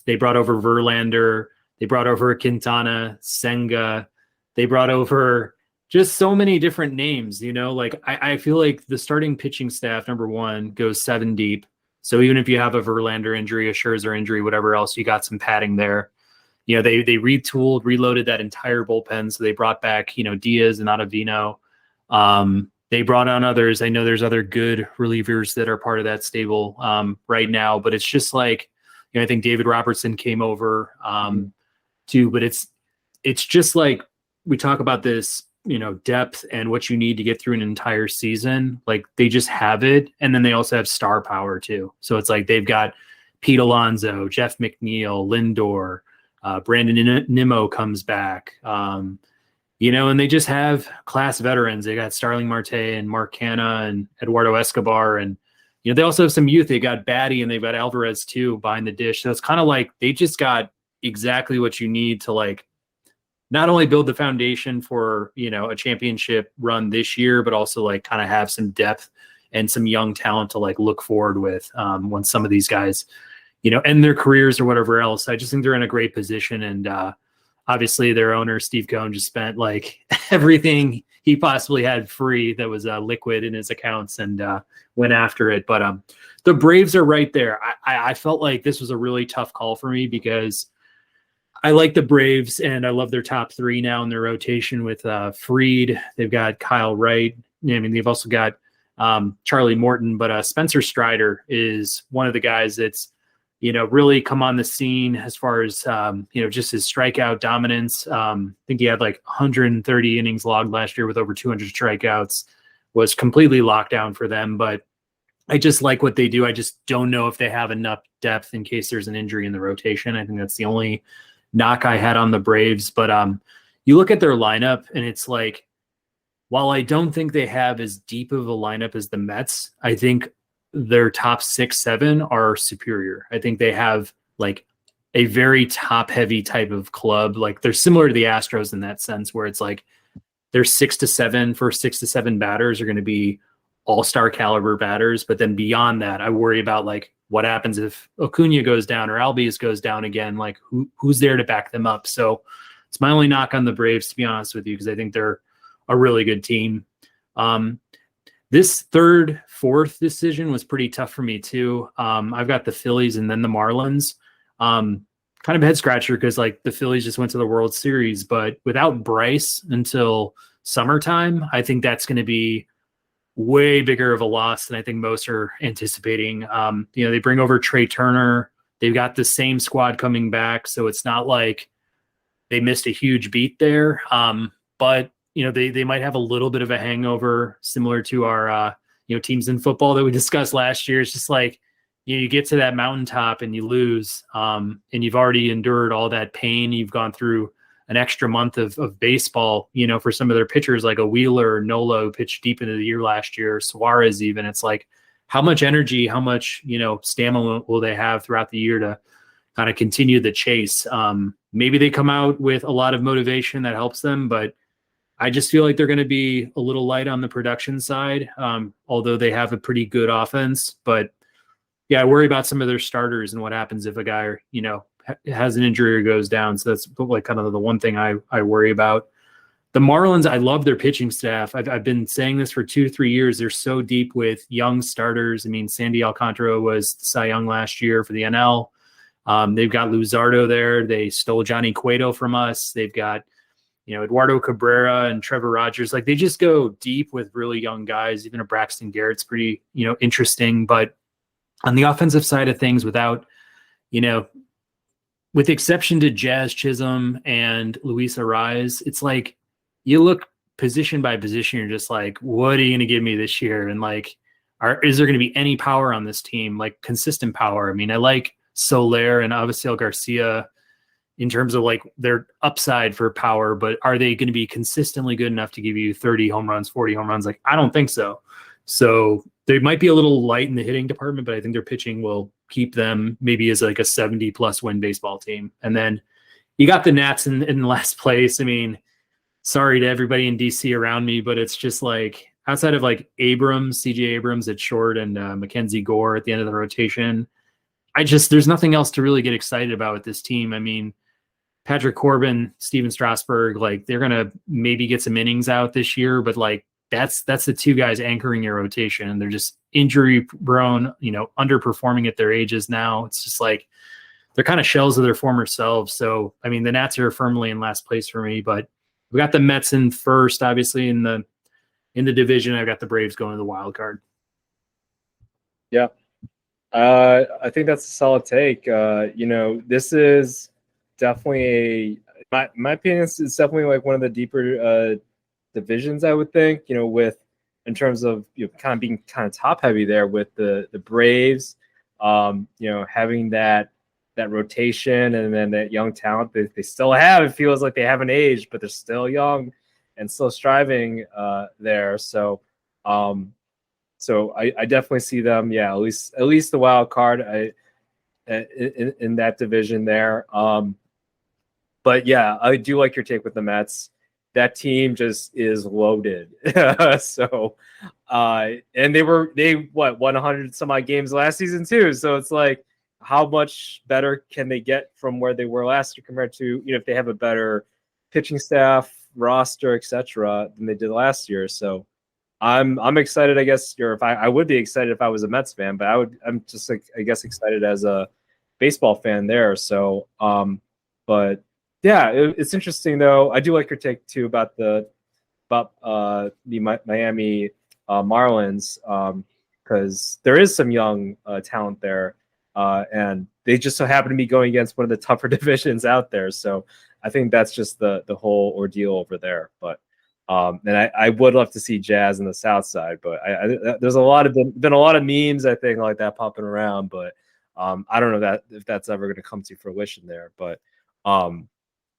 They brought over Verlander, they brought over Quintana, Senga, they brought over just so many different names, like I feel like the starting pitching staff, number one, goes 7 deep. So even if you have a Verlander injury, a Scherzer injury, whatever else, you got some padding there. They retooled, reloaded that entire bullpen. So they brought back, Diaz and Ottavino. They brought on others. I know there's other good relievers that are part of that stable right now, but it's just like, I think David Robertson came over too, but it's just like we talk about this, depth and what you need to get through an entire season. Like they just have it. And then they also have star power too. So it's like they've got Pete Alonso, Jeff McNeil, Lindor, Brandon Nimmo comes back, and they just have class veterans. They got Starling Marte and Mark Canha and Eduardo Escobar. And, they also have some youth. They got Batty and they've got Alvarez too behind the dish. So it's kind of like they just got exactly what you need to like not only build the foundation for, a championship run this year, but also like kind of have some depth and some young talent to like look forward with when some of these guys, end their careers or whatever else. I just think they're in a great position. And obviously their owner, Steve Cohen, just spent like everything he possibly had free that was liquid in his accounts and went after it. But the Braves are right there. I felt like this was a really tough call for me because I like the Braves and I love their top 3 now in their rotation with Fried. They've got Kyle Wright. I mean, they've also got Charlie Morton, but Spencer Strider is one of the guys that's, really come on the scene as far as, just his strikeout dominance. I think he had like 130 innings logged last year with over 200 strikeouts, was completely locked down for them. But I just like what they do. I just don't know if they have enough depth in case there's an injury in the rotation. I think that's the only knock I had on the Braves. But you look at their lineup and it's like, while I don't think they have as deep of a lineup as the Mets, I think their top 6, 7 are superior. I think they have like a very top heavy type of club. Like they're similar to the Astros in that sense, where it's like their 6 to 7 batters are going to be all-star caliber batters. But then beyond that, I worry about like what happens if Acuna goes down or Albies goes down again, like who's there to back them up. So it's my only knock on the Braves, to be honest with you, because I think they're a really good team. This 3rd, 4th decision was pretty tough for me too. I've got the Phillies and then the Marlins. Kind of head scratcher because like the Phillies just went to the World Series, but without Bryce until summertime, I think that's going to be way bigger of a loss than I think most are anticipating. They bring over Trey Turner. They've got the same squad coming back, so it's not like they missed a huge beat there. But they might have a little bit of a hangover, similar to our teams in football that we discussed last year. It's just like you get to that mountaintop and you lose, and you've already endured all that pain. You've gone through an extra month of baseball, for some of their pitchers like a Wheeler or Nola who pitched deep into the year last year, Suarez even. It's like, how much energy, how much, stamina will they have throughout the year to kind of continue the chase? Maybe they come out with a lot of motivation that helps them, but I just feel like they're going to be a little light on the production side, although they have a pretty good offense. But yeah, I worry about some of their starters and what happens if a guy, has an injury or goes down. So that's like kind of the one thing I worry about. The Marlins, I love their pitching staff. I've been saying this for 2-3 years. They're so deep with young starters. I mean, Sandy Alcantara was Cy Young last year for the NL. They've got Luzardo there. They stole Johnny Cueto from us. They've got, Eduardo Cabrera and Trevor Rogers. Like, they just go deep with really young guys. Even a Braxton Garrett's pretty, interesting. But on the offensive side of things, without, with the exception to Jazz Chisholm and Luis Ariz, it's like you look position by position, you're just like, what are you going to give me this year? And like, is there going to be any power on this team, like consistent power? I mean, I like Soler and Avisail Garcia in terms of like their upside for power, but are they going to be consistently good enough to give you 30 home runs, 40 home runs? Like, I don't think so. So they might be a little light in the hitting department, but I think their pitching will keep them maybe as like a 70+ win baseball team. And then you got the Nats in last place. I mean, sorry to everybody in DC around me, but it's just like, outside of like CJ Abrams at short and Mackenzie Gore at the end of the rotation, there's nothing else to really get excited about with this team. I mean, Patrick Corbin, Steven Strasburg, like they're going to maybe get some innings out this year, but like that's the two guys anchoring your rotation. And they're just injury prone, underperforming at their ages now. It's just like, they're kind of shells of their former selves. So, I mean, the Nats are firmly in last place for me, but we got the Mets in first, obviously in the division. I've got the Braves going to the wild card. Yeah. I think that's a solid take. This is definitely my opinion is definitely like one of the deeper divisions, I would think, with in terms of kind of being kind of top heavy there with the Braves, having that rotation and then that young talent that they still have. It feels like they haven't aged, but they're still young and still striving there. So I definitely see them, at least the wild card in that division there. But yeah, I do like your take with the Mets. That team just is loaded. So, and they won 100 some odd games last season too. So it's like, how much better can they get from where they were last year compared to, if they have a better pitching staff, roster, etc., than they did last year. So I'm excited, I guess, I would be excited if I was a Mets fan, but I'm just like, I guess, excited as a baseball fan there. So, but yeah, it's interesting though. I do like your take too about the Miami Marlins, because there is some young talent there, and they just so happen to be going against one of the tougher divisions out there. So I think that's just the whole ordeal over there. But and I would love to see Jazz in the South Side, but there's been a lot of memes, I think, like that popping around, but I don't know if that's ever going to come to fruition there. But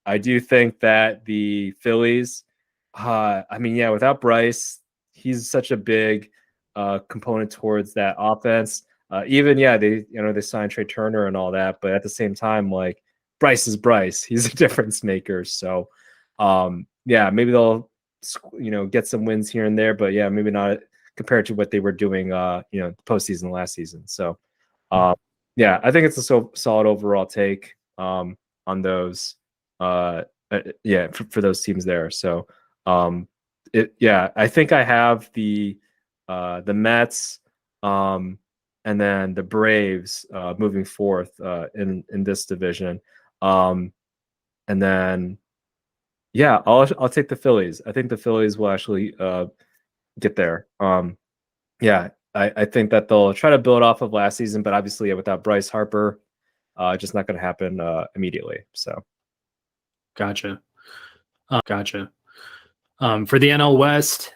I do think that the Phillies, without Bryce, he's such a big component towards that offense. They signed Trey Turner and all that, but at the same time, like, Bryce is Bryce. He's a difference maker. So, maybe they'll, get some wins here and there, but maybe not compared to what they were doing, postseason last season. So, I think it's a solid overall take on those. For those teams there. So, I think I have the Mets, and then the Braves moving forth in this division. And then Yeah, I'll take the Phillies. I think the Phillies will actually get there. Yeah, I think that they'll try to build off of last season, but obviously without Bryce Harper, just not going to happen immediately. So, Gotcha. Gotcha. For the NL West,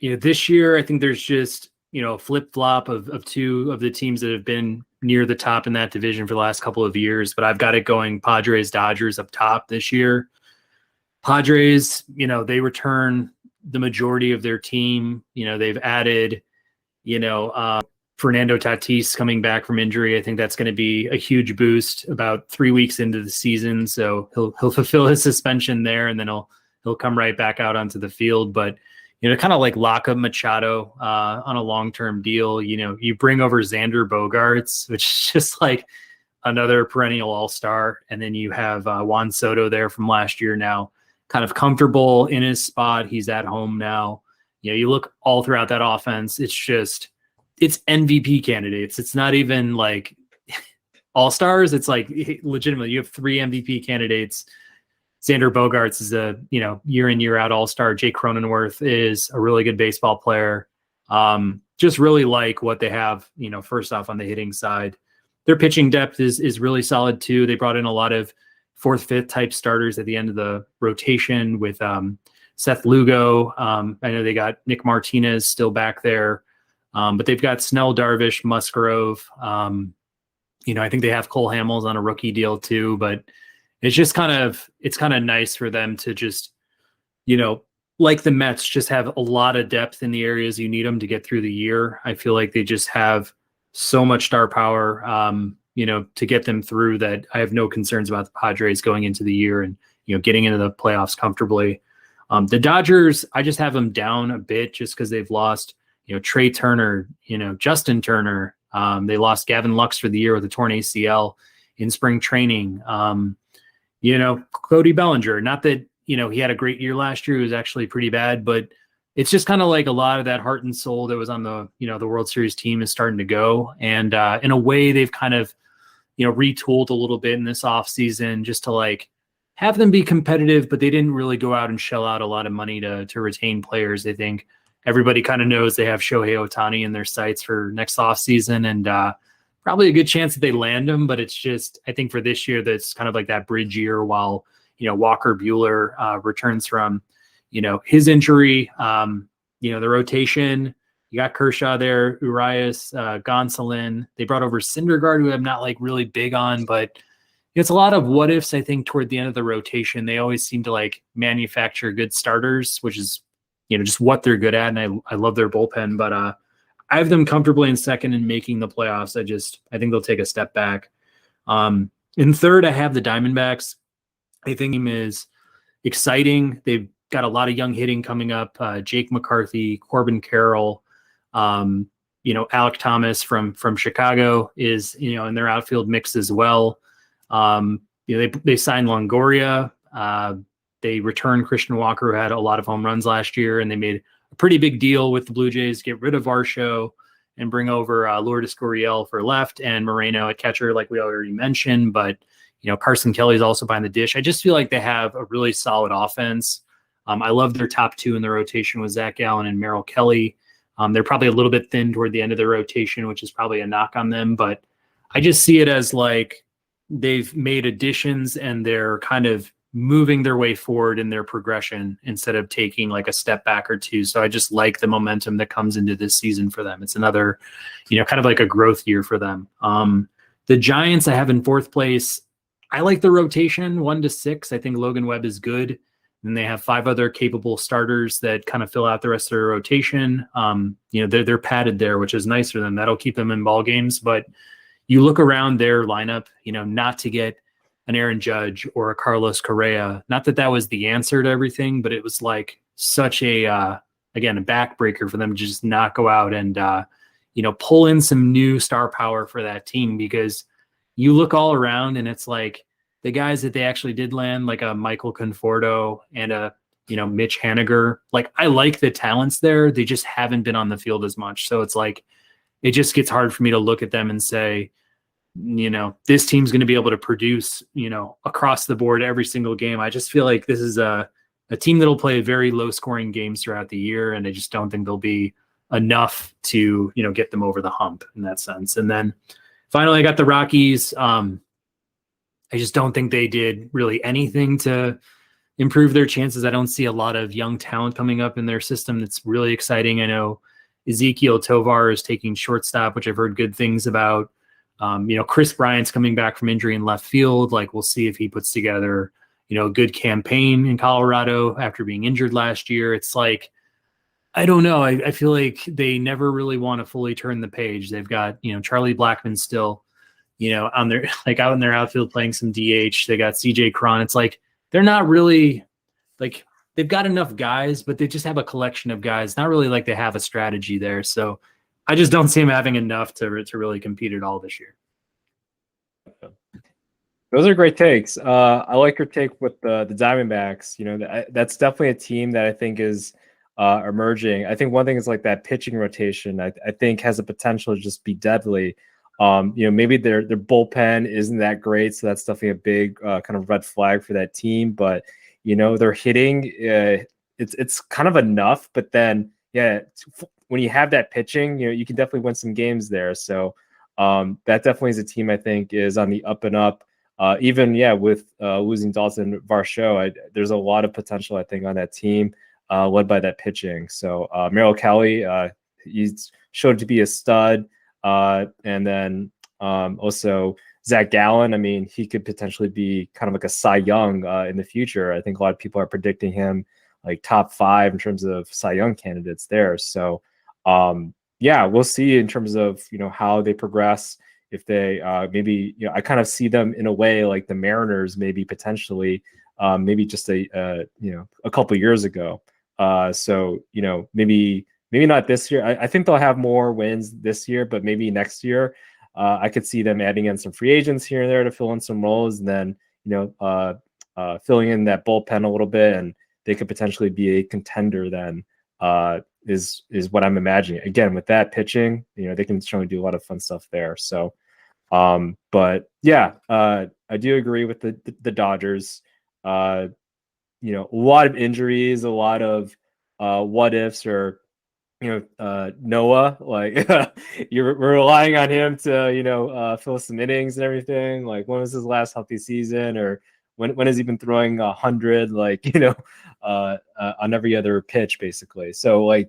this year I think there's just a flip flop of two of the teams that have been near the top in that division for the last couple of years. But I've got it going Padres Dodgers up top this year. Padres, they return the majority of their team. They've added, Fernando Tatis coming back from injury. I think that's going to be a huge boost about 3 weeks into the season. So he'll fulfill his suspension there, and then he'll come right back out onto the field. But kind of like lock up Machado on a long-term deal. You bring over Xander Bogaerts, which is just like another perennial all-star, and then you have Juan Soto there from last year now, kind of comfortable in his spot. He's at home now. You look all throughout that offense. It's MVP candidates. It's not even like all-stars. It's like legitimately you have 3 MVP candidates. Xander Bogaerts is a year in, year out all-star. Jake Cronenworth is a really good baseball player. Just really like what they have, first off on the hitting side. Their pitching depth is really solid too. They brought in a lot of 4th, 5th type starters at the end of the rotation with Seth Lugo. I know they got Nick Martinez still back there, but they've got Snell, Darvish, Musgrove. I think they have Cole Hamels on a rookie deal too, but it's just kind of nice for them to just, like the Mets, just have a lot of depth in the areas you need them to get through the year. I feel like they just have so much star power, to get them through that. I have no concerns about the Padres going into the year and, getting into the playoffs comfortably. The Dodgers, I just have them down a bit just because they've lost, Trey Turner, Justin Turner. They lost Gavin Lux for the year with a torn ACL in spring training. Cody Bellinger, not that, he had a great year last year. It was actually pretty bad, but it's just kind of like a lot of that heart and soul that was on the, the World Series team is starting to go. And in a way they've kind of, retooled a little bit in this off season just to like have them be competitive, but they didn't really go out and shell out a lot of money to retain players. I think everybody kind of knows they have Shohei Ohtani in their sights for next off season, and probably a good chance that they land him, but it's just, I think for this year, that's kind of like that bridge year while, Walker Buehler returns from, his injury. The rotation, you got Kershaw there, Urias, Gonsolin. They brought over Syndergaard, who I'm not like really big on, but it's a lot of what ifs. I think toward the end of the rotation, they always seem to like manufacture good starters, which is, just what they're good at. And I love their bullpen, but I have them comfortably in second and making the playoffs. I think they'll take a step back. In third, I have the Diamondbacks. I think team is exciting. They've got a lot of young hitting coming up. Jake McCarthy, Corbin Carroll, Alec Thomas from Chicago is, in their outfield mix as well. They signed Longoria. They returned Christian Walker, who had a lot of home runs last year, and they made a pretty big deal with the Blue Jays, get rid of Varsho and bring over Lourdes Gurriel for left and Moreno at catcher, like we already mentioned. But, Carson Kelly's also behind the dish. I just feel like they have a really solid offense. I love their top 2 in the rotation with Zach Gallen and Merrill Kelly. They're probably a little bit thin toward the end of the rotation, which is probably a knock on them. But I just see it as like they've made additions and they're kind of moving their way forward in their progression instead of taking like a step back or two. So I just like the momentum that comes into this season for them. It's another, kind of like a growth year for them. The Giants I have in 4th place. I like the rotation 1 to 6. I think Logan Webb is good. And they have 5 other capable starters that kind of fill out the rest of their rotation. They're padded there, which is nice for them. That'll keep them in ball games. But you look around their lineup, not to get an Aaron Judge or a Carlos Correa. Not that was the answer to everything, but it was like such a backbreaker for them to just not go out and, pull in some new star power for that team, because you look all around and it's like the guys that they actually did land, like a Michael Conforto and a, Mitch Haniger. Like, I like the talents there. They just haven't been on the field as much. So it's like, it just gets hard for me to look at them and say, this team's going to be able to produce, across the board every single game. I just feel like this is a team that'll play very low scoring games throughout the year. And I just don't think they'll be enough to, get them over the hump in that sense. And then finally, I got the Rockies. I just don't think they did really anything to improve their chances. I don't see a lot of young talent coming up in their system that's really exciting. I know Ezekiel Tovar is taking shortstop, which I've heard good things about. Chris Bryant's coming back from injury in left field. Like, we'll see if he puts together, a good campaign in Colorado after being injured last year. It's like, I don't know. I feel like they never really want to fully turn the page. They've got, Charlie Blackmon still, on their, like, out in their outfield playing some DH. They got CJ Cron. It's like, they're not really, like, they've got enough guys, but they just have a collection of guys. Not really like they have a strategy there. So I just don't see them having enough to really compete at all this year. Those are great takes. I like your take with the Diamondbacks. That's definitely a team that I think is emerging. I think one thing is like that pitching rotation. I think has the potential to just be deadly. Maybe their bullpen isn't that great, so that's definitely a big kind of red flag for that team. But their hitting, it's kind of enough. But then, when you have that pitching, you can definitely win some games there. So that definitely is a team I think is on the up and up. Even with losing Dalton Varsho, there's a lot of potential I think on that team, led by that pitching. So Merrill Kelly, he's showed to be a stud. And then also Zach Gallen. I mean, he could potentially be kind of like a Cy Young in the future. I think a lot of people are predicting him like top 5 in terms of Cy Young candidates there. So we'll see in terms of how they progress. If they maybe I kind of see them in a way like the Mariners maybe potentially maybe just a couple years ago. So maybe not this year. I think they'll have more wins this year, but maybe next year I could see them adding in some free agents here and there to fill in some roles, and then filling in that bullpen a little bit, and they could potentially be a contender then. Is what I'm imagining. Again, with that pitching, they can certainly do a lot of fun stuff there. So, I do agree with the Dodgers. A lot of injuries, a lot of what ifs, or Noah, like we're relying on him to fill some innings and everything. Like, when was his last healthy season, or when has he been throwing 100 on every other pitch basically? So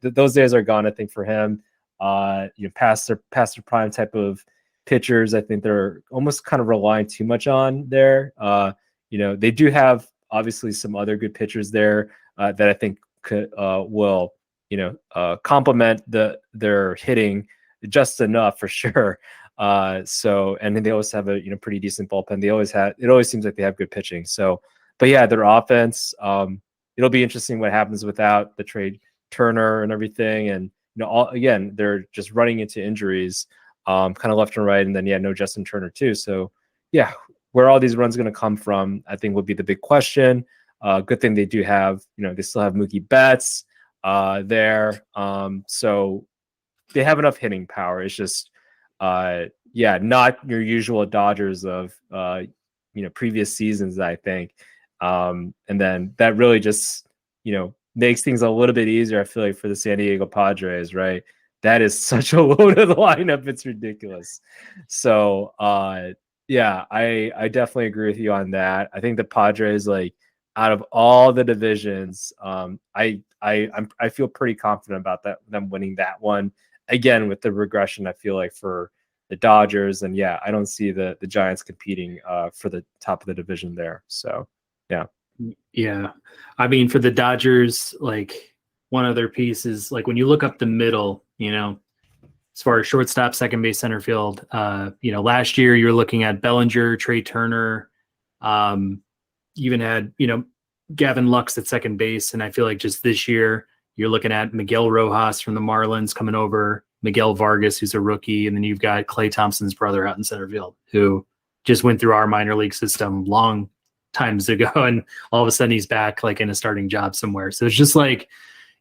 those days are gone I think for him. Past their prime type of pitchers. I think they're almost kind of relying too much on there. They do have obviously some other good pitchers there that I think will complement their hitting just enough for sure. And then they always have a pretty decent bullpen. It always seems like they have good pitching. So, but their offense, it'll be interesting what happens without the trade Turner and everything. And they're just running into injuries, kind of left and right. And then no Justin Turner too. So where all these runs going to come from, I think would be the big question. Good thing they do have, they still have Mookie Betts there. So they have enough hitting power. It's just not your usual Dodgers of previous seasons, I think. And then that really just makes things a little bit easier, I feel like, for the San Diego Padres, right? That is such a loaded lineup, it's ridiculous. So I definitely agree with you on that. I think the Padres, like, out of all the divisions, I feel pretty confident about them winning that one. Again, with the regression, I feel like, for the Dodgers, and I don't see the Giants competing for the top of the division there. So I mean, for the Dodgers, like, one other piece is, like, when you look up the middle, as far as shortstop, second base, center field, last year you were looking at Bellinger, Trey Turner, even had Gavin Lux at second base, and I feel like just this year you're looking at Miguel Rojas from the Marlins coming over, Miguel Vargas, who's a rookie, and then you've got Klay Thompson's brother out in center field, who just went through our minor league system long times ago, and all of a sudden he's back, like, in a starting job somewhere. So it's just like,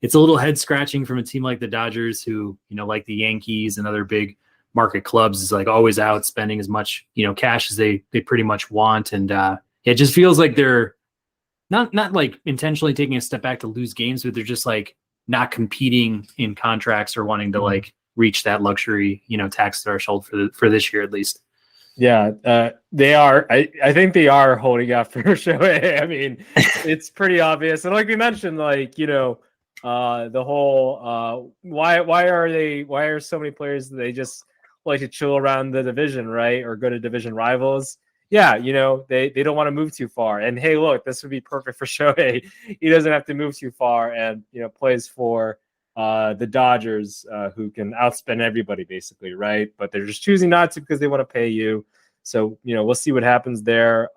it's a little head scratching from a team like the Dodgers, who, like the Yankees and other big market clubs is like always out spending as much, cash as they pretty much want. And it just feels like they're not like intentionally taking a step back to lose games, but they're just like not competing in contracts or wanting to like reach that luxury, tax threshold for this year at least. Yeah, they are. I think they are holding out for Shohei. I mean, it's pretty obvious. And like we mentioned, like, the whole why are so many players, they just like to chill around the division, right? Or go to division rivals. Yeah, they don't want to move too far. And hey, look, this would be perfect for Shohei. He doesn't have to move too far and plays for the Dodgers, who can outspend everybody basically, right? But they're just choosing not to because they want to pay you. So, we'll see what happens there.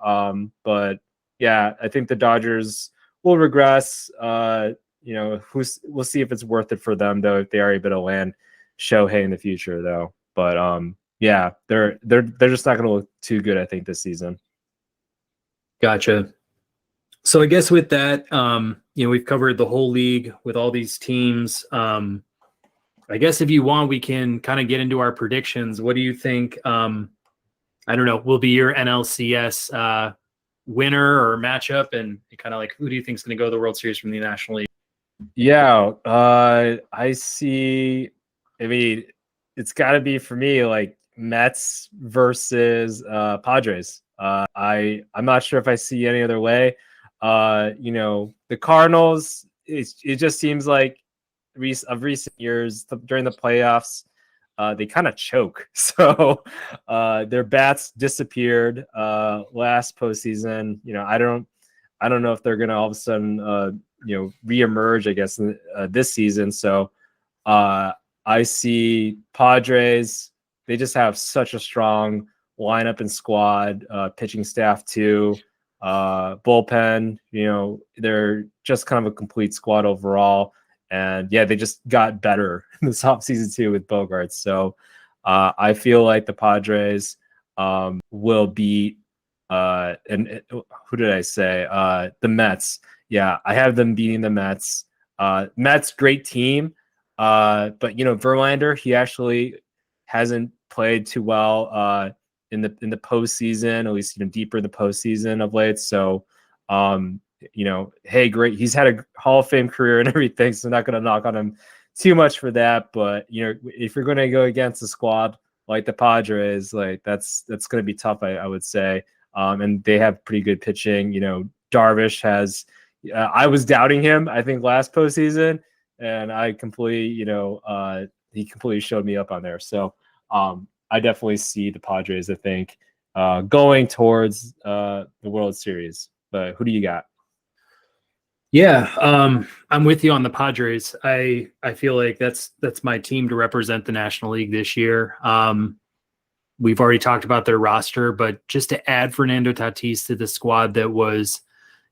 But yeah, I think the Dodgers will regress. We'll see if it's worth it for them though, if they are able to land Shohei in the future though. But yeah, they're just not going to look too good, I think, this season. Gotcha. So I guess with that, we've covered the whole league with all these teams. I guess if you want, we can kind of get into our predictions. What do you think? I don't know, will be your NLCS winner or matchup, and kind of like who do you think is going to go to the World Series from the National League? Yeah, I see. I mean, it's got to be for me like Mets versus Padres. I'm not sure if I see any other way. The Cardinals, it just seems like of recent years during the playoffs, they kind of choke. So their bats disappeared last postseason. I don't know if they're gonna all of a sudden reemerge, I guess, this season. So I see Padres. They just have such a strong lineup and squad, pitching staff too, bullpen. They're just kind of a complete squad overall. And yeah, they just got better in this offseason too with Bogarts. So I feel like the Padres will beat and who did I say? The Mets. Yeah, I have them beating the Mets. Mets, great team. But Verlander, he actually hasn't played too well in the postseason, at least deeper in the postseason of late. So hey, great. He's had a Hall of Fame career and everything, so not going to knock on him too much for that. But if you're going to go against a squad like the Padres, like that's going to be tough, I would say. And they have pretty good pitching. Darvish has. I was doubting him, I think, last postseason, and I completely, he completely showed me up on there. So I definitely see the Padres, I think, going towards the World Series. But who do you got? Yeah, I'm with you on the Padres. I feel like that's my team to represent the National League this year. We've already talked about their roster, but just to add Fernando Tatis to the squad that was,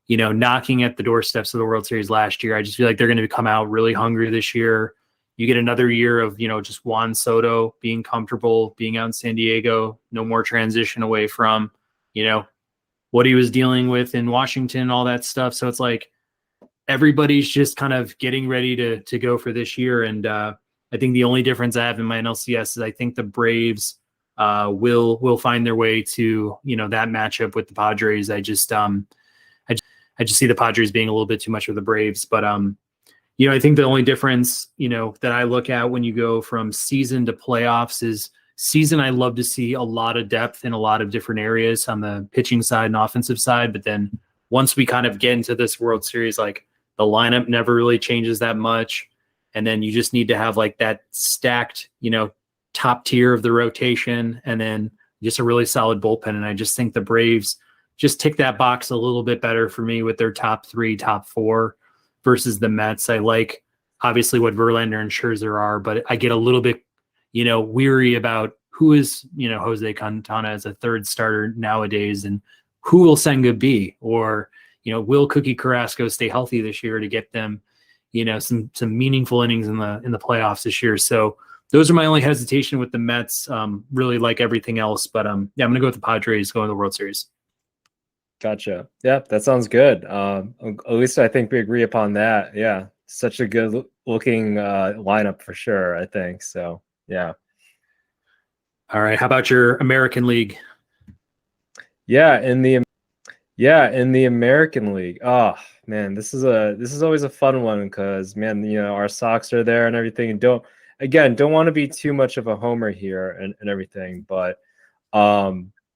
knocking at the doorsteps of the World Series last year, I just feel like they're going to come out really hungry this year. You get another year of, just Juan Soto being comfortable, being out in San Diego, no more transition away from, what he was dealing with in Washington and all that stuff. So it's like everybody's just kind of getting ready to go for this year. And I think the only difference I have in my NLCS is I think the Braves will find their way to, that matchup with the Padres. I just see the Padres being a little bit too much of the Braves. But, I think the only difference, that I look at when you go from season to playoffs is season. I love to see a lot of depth in a lot of different areas on the pitching side and offensive side. But then once we kind of get into this World Series, like the lineup never really changes that much. And then you just need to have like that stacked, top tier of the rotation and then just a really solid bullpen. And I just think the Braves just tick that box a little bit better for me with their top 3, top 4 versus the Mets. I like obviously what Verlander and Scherzer are, but I get a little bit, weary about who is, Jose Quintana as a third starter nowadays and who will Senga be, or, will Cookie Carrasco stay healthy this year to get them, some meaningful innings in the playoffs this year. So those are my only hesitation with the Mets. Really like everything else, but I'm going to go with the Padres going to the World Series. Gotcha. Yeah, that sounds good. At least I think we agree upon that. Yeah, such a good looking lineup for sure, I think. So, yeah. All right. How about your American League? Yeah, in the American League. Oh man, this is always a fun one because man, our Sox are there and everything. And don't want to be too much of a homer here and everything, but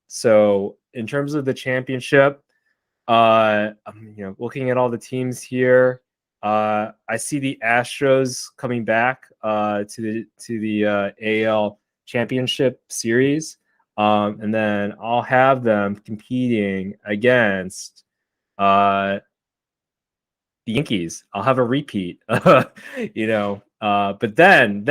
so in terms of the championship, I'm looking at all the teams here. I see the Astros coming back to the AL Championship Series. And then I'll have them competing against the Yankees. I'll have a repeat, but then,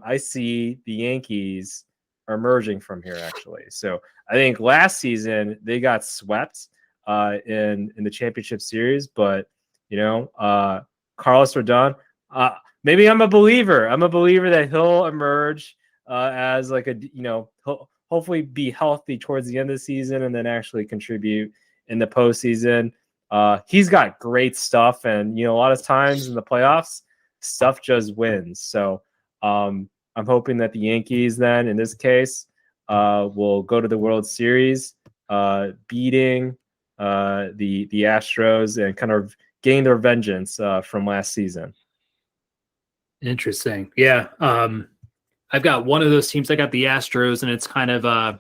I see the Yankees emerging from here actually. So I think last season they got swept in the championship series, but Carlos Rodon, maybe I'm a believer. I'm a believer that he'll emerge as like he'll hopefully be healthy towards the end of the season and then actually contribute in the postseason. He's got great stuff, and a lot of times in the playoffs, stuff just wins. So I'm hoping that the Yankees then, in this case, will go to the World Series, beating the Astros and kind of gain their vengeance from last season. Interesting. Yeah. I've got one of those teams. I got the Astros, and it's kind of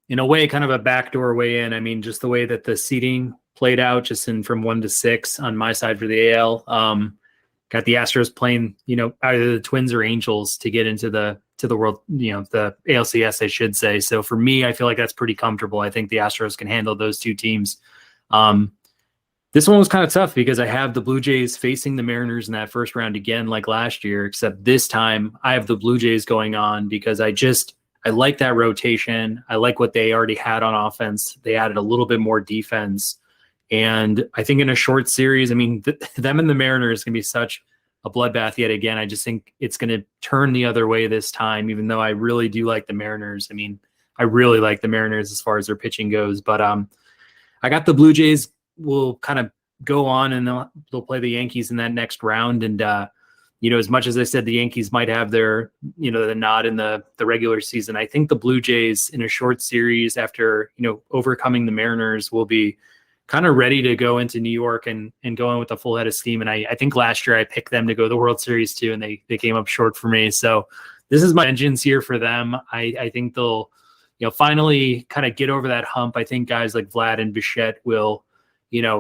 in a way, kind of a backdoor way in. I mean, just the way that the seeding played out, just in from 1 to 6 on my side for the AL. Got the Astros playing, either the Twins or Angels to get into the world, the ALCS, I should say. So for me, I feel like that's pretty comfortable. I think the Astros can handle those two teams. This one was kind of tough because I have the Blue Jays facing the Mariners in that first round again, like last year, except this time I have the Blue Jays going on because I like that rotation. I like what they already had on offense. They added a little bit more defense. And I think in a short series, I mean, them and the Mariners is going to be such a bloodbath yet again. I just think it's going to turn the other way this time, even though I really do like the Mariners. I mean, I really like the Mariners as far as their pitching goes. But I got the Blue Jays will kind of go on and they'll play the Yankees in that next round. And, as much as I said, the Yankees might have their, the nod in the regular season, I think the Blue Jays in a short series after, overcoming the Mariners will be kind of ready to go into New York and go in with a full head of steam. And I think last year I picked them to go to the World Series too, and they came up short for me. So this is my vengeance here for them. I think they'll, finally kind of get over that hump. I think guys like Vlad and Bichette will,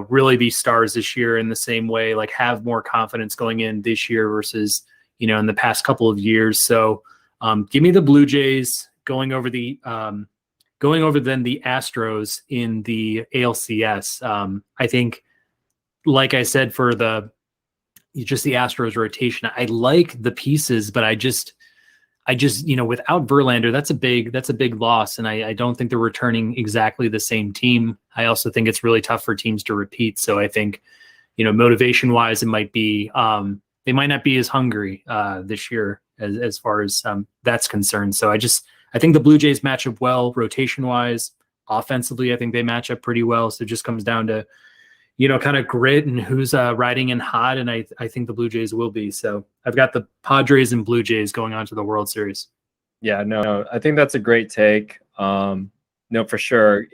really be stars this year in the same way, like have more confidence going in this year versus, in the past couple of years. So give me the Blue Jays going over then the Astros in the ALCS. I think, like I said, for the Astros rotation, I like the pieces, but I just, without Verlander, that's a big loss. And I don't think they're returning exactly the same team. I also think it's really tough for teams to repeat. So I think, motivation wise, it might be, they might not be as hungry this year as far as that's concerned. So I think the Blue Jays match up well rotation wise. Offensively, I think they match up pretty well. So it just comes down to, kind of grit and who's riding in hot. And I think the Blue Jays will be. So I've got the Padres and Blue Jays going on to the World Series. Yeah, no, I think that's a great take. No, for sure.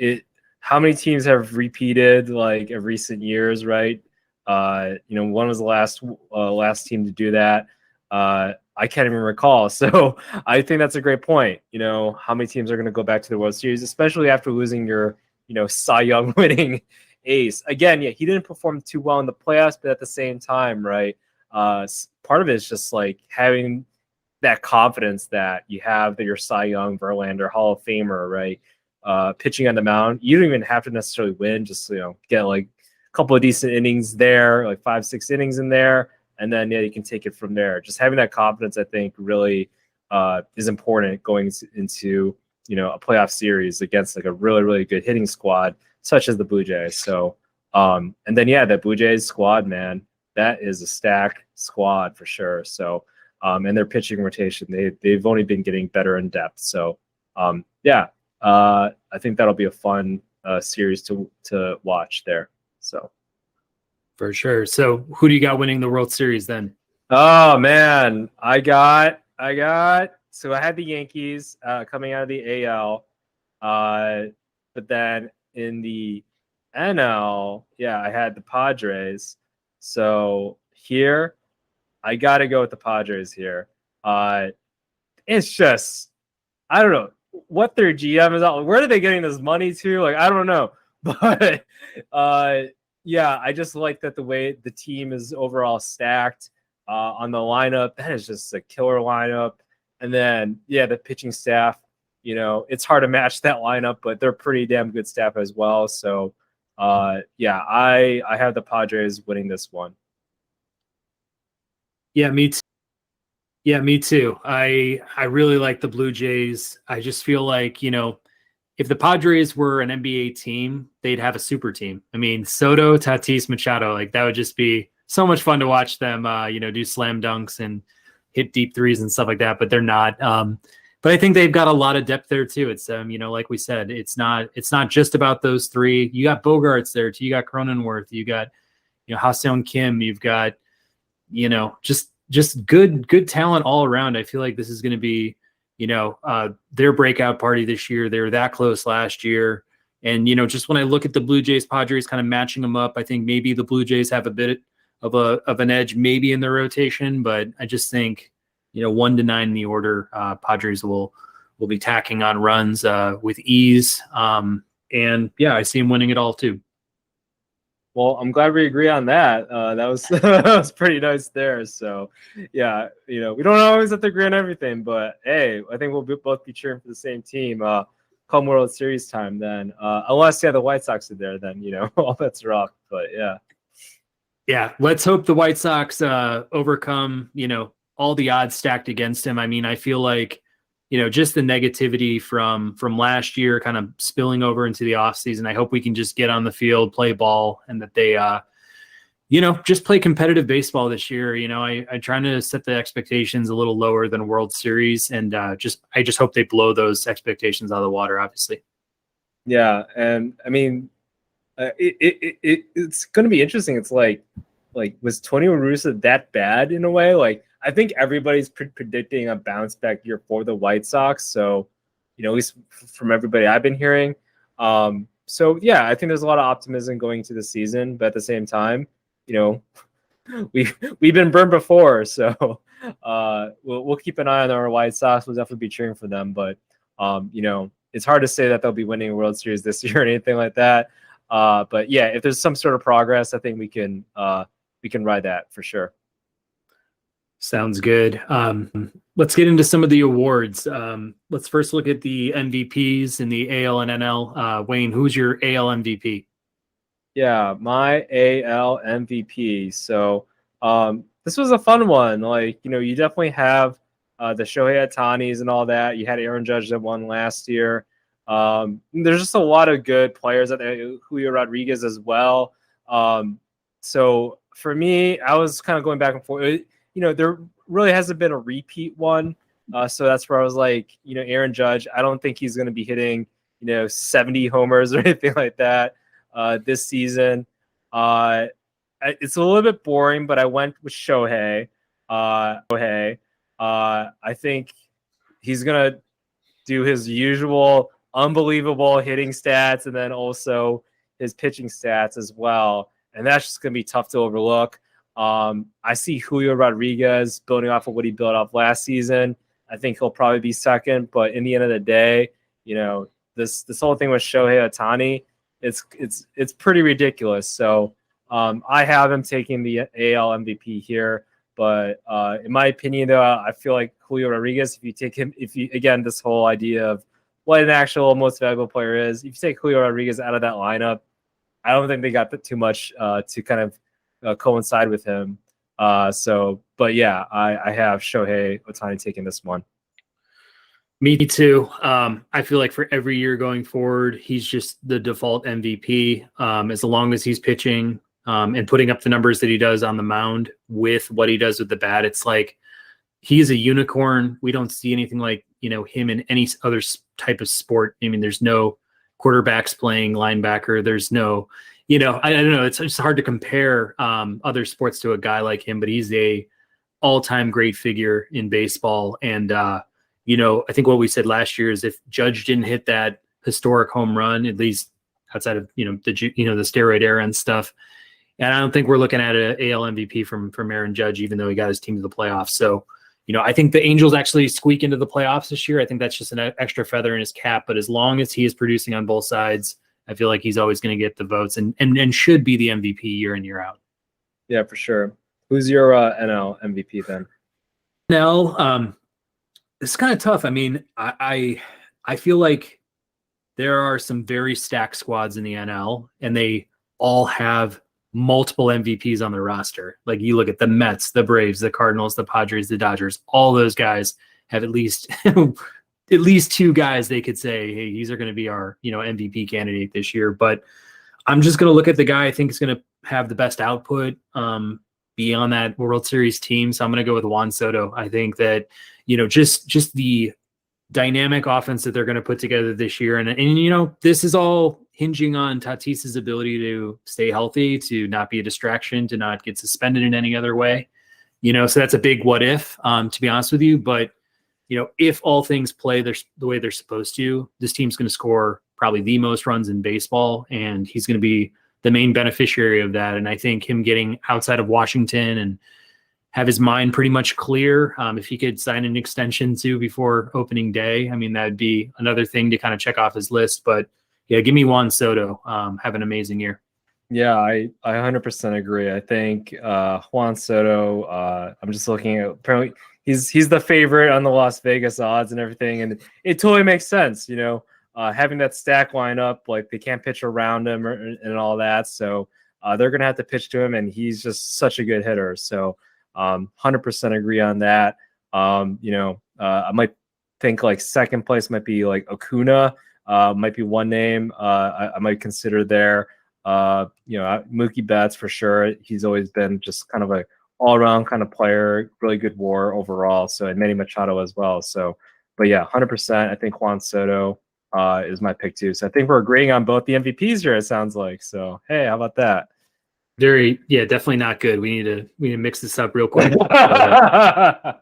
How many teams have repeated like in recent years, right? One was the last team to do that. I can't even recall. So I think that's a great point. How many teams are going to go back to the World Series, especially after losing your, Cy Young winning ace. Again, yeah, he didn't perform too well in the playoffs, but at the same time, right, part of it is just like having that confidence that you have that you're Cy Young, Verlander, Hall of Famer, right, pitching on the mound. You don't even have to necessarily win, just get like a couple of decent innings there, like 5-6 innings in there, and then you can take it from there. Just having that confidence, I think, really is important going into a playoff series against like a really, really good hitting squad such as the Blue Jays. So, and then that Blue Jays squad, man, that is a stacked squad for sure. So, and their pitching rotation, they've only been getting better in depth. So, I think that'll be a fun series to watch there. So, for sure. So, who do you got winning the World Series then? Oh man, I got so I had the Yankees coming out of the AL, but then in the NL, yeah, I had the Padres. So here, I got to go with the Padres here. It's just, I don't know what their GM is out. Where are they getting this money to? Like, I don't know. But yeah, I just like that the way the team is overall stacked on the lineup. That is just a killer lineup. And then, yeah, the pitching staff, it's hard to match that lineup, but they're pretty damn good staff as well. So, yeah, I have the Padres winning this one. Yeah, me too. Yeah, me too. I really like the Blue Jays. I just feel like, if the Padres were an NBA team, they'd have a super team. I mean, Soto, Tatis, Machado, like that would just be so much fun to watch them, do slam dunks and hit deep threes and stuff like that. But they're not. But I think they've got a lot of depth there too. It's like we said, it's not just about those three. You got Bogarts there too. You got Cronenworth. You got Ha-Seong Kim. You've got just good talent all around. I feel like this is going to be their breakout party this year. They were that close last year. And, just when I look at the Blue Jays, Padres kind of matching them up, I think maybe the Blue Jays have a bit of an edge maybe in their rotation, but I just think, 1 to 9 in the order, Padres will be tacking on runs with ease. And yeah, I see them winning it all too. Well, I'm glad we agree on that. That was that was pretty nice there. So, yeah, we don't always have to agree on everything, but hey, I think we'll both be cheering for the same team come World Series time. Then, unless the White Sox are there, then all bets are off. But yeah, let's hope the White Sox overcome all the odds stacked against him. I mean, I feel like just the negativity from last year kind of spilling over into the offseason. I hope we can just get on the field, play ball, and that they, just play competitive baseball this year. I'm trying to set the expectations a little lower than World Series, and I just hope they blow those expectations out of the water, obviously. Yeah, and I mean, it's going to be interesting. It's like was Tony La Russa that bad in a way? Like, I think everybody's predicting a bounce back year for the White Sox. So, at least from everybody I've been hearing. So yeah, I think there's a lot of optimism going into the season, but at the same time, we've been burned before. So we'll keep an eye on our White Sox. We'll definitely be cheering for them. But it's hard to say that they'll be winning a World Series this year or anything like that. But yeah, if there's some sort of progress, I think we can ride that for sure. Sounds good. Let's get into some of the awards. Let's first look at the MVPs in the AL and NL. Wayne, who's your AL MVP? Yeah, my AL MVP. So this was a fun one. Like, you definitely have the Shohei Ohtanis and all that. You had Aaron Judge that won last year. There's just a lot of good players out there. Julio Rodriguez as well. So for me, I was kind of going back and forth. There really hasn't been a repeat one. So that's where I was like, Aaron Judge, I don't think he's going to be hitting, 70 homers or anything like that this season. It's a little bit boring, but I went with Shohei. I think he's going to do his usual unbelievable hitting stats and then also his pitching stats as well. And that's just going to be tough to overlook. I see Julio Rodriguez building off of what he built off last season. I think he'll probably be second, but in the end of the day, this whole thing with Shohei Ohtani, it's pretty ridiculous. So I have him taking the AL MVP here, but in my opinion, though, I feel like Julio Rodriguez, if you take him, again, this whole idea of what an actual most valuable player is, if you take Julio Rodriguez out of that lineup, I don't think they got too much to kind of coincide with him. But yeah, I have Shohei Ohtani taking this one. Me too. I feel like for every year going forward, he's just the default MVP. As long as he's pitching and putting up the numbers that he does on the mound with what he does with the bat, it's like he's a unicorn. We don't see anything like him in any other type of sport. I mean, there's no quarterbacks playing linebacker. There's no I don't know. It's just hard to compare other sports to a guy like him, but he's a all-time great figure in baseball. And, I think what we said last year is if Judge didn't hit that historic home run, at least outside of, the steroid era and stuff. And I don't think we're looking at an AL MVP from Aaron Judge, even though he got his team to the playoffs. So, I think the Angels actually squeak into the playoffs this year. I think that's just an extra feather in his cap. But as long as he is producing on both sides, I feel like he's always going to get the votes and should be the MVP year in, year out. Yeah, for sure. Who's your NL MVP then? NL, it's kind of tough. I mean, I feel like there are some very stacked squads in the NL, and they all have multiple MVPs on their roster. Like you look at the Mets, the Braves, the Cardinals, the Padres, the Dodgers, all those guys have at least two guys they could say, hey, these are going to be our, MVP candidate this year. But I'm just going to look at the guy I think is going to have the best output, be on that World Series team. So I'm going to go with Juan Soto. I think that, just the dynamic offense that they're going to put together this year. And this is all hinging on Tatis's ability to stay healthy, to not be a distraction, to not get suspended in any other way. So that's a big what if, to be honest with you. But, if all things play the way they're supposed to, this team's going to score probably the most runs in baseball, and he's going to be the main beneficiary of that. And I think him getting outside of Washington and have his mind pretty much clear, if he could sign an extension too before opening day, I mean, that'd be another thing to kind of check off his list. But yeah, give me Juan Soto. Have an amazing year. Yeah, I 100% agree. I think Juan Soto, I'm just looking at, apparently he's the favorite on the Las Vegas odds and everything. And it totally makes sense, having that stack lineup, like they can't pitch around him and all that. So they're going to have to pitch to him, and he's just such a good hitter. So 100% agree on that. I might think like second place might be like Acuna, might be one name I might consider there. Mookie Betts for sure. He's always been just kind of a all-around kind of player, really good WAR overall. So, and Manny Machado as well. So, but yeah, 100%. I think Juan Soto is my pick too. So I think we're agreeing on both the MVPs here, it sounds like. So, hey, how about that? Definitely not good. We need to mix this up real quick. How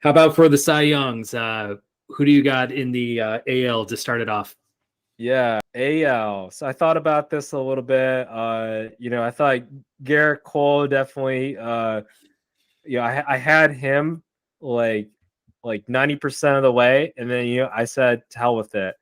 about for the Cy Youngs? Who do you got in the AL to start it off? Yeah, AL. So I thought about this a little bit. I thought Garrett Cole definitely. I had him like 90% of the way, and then I said to hell with it.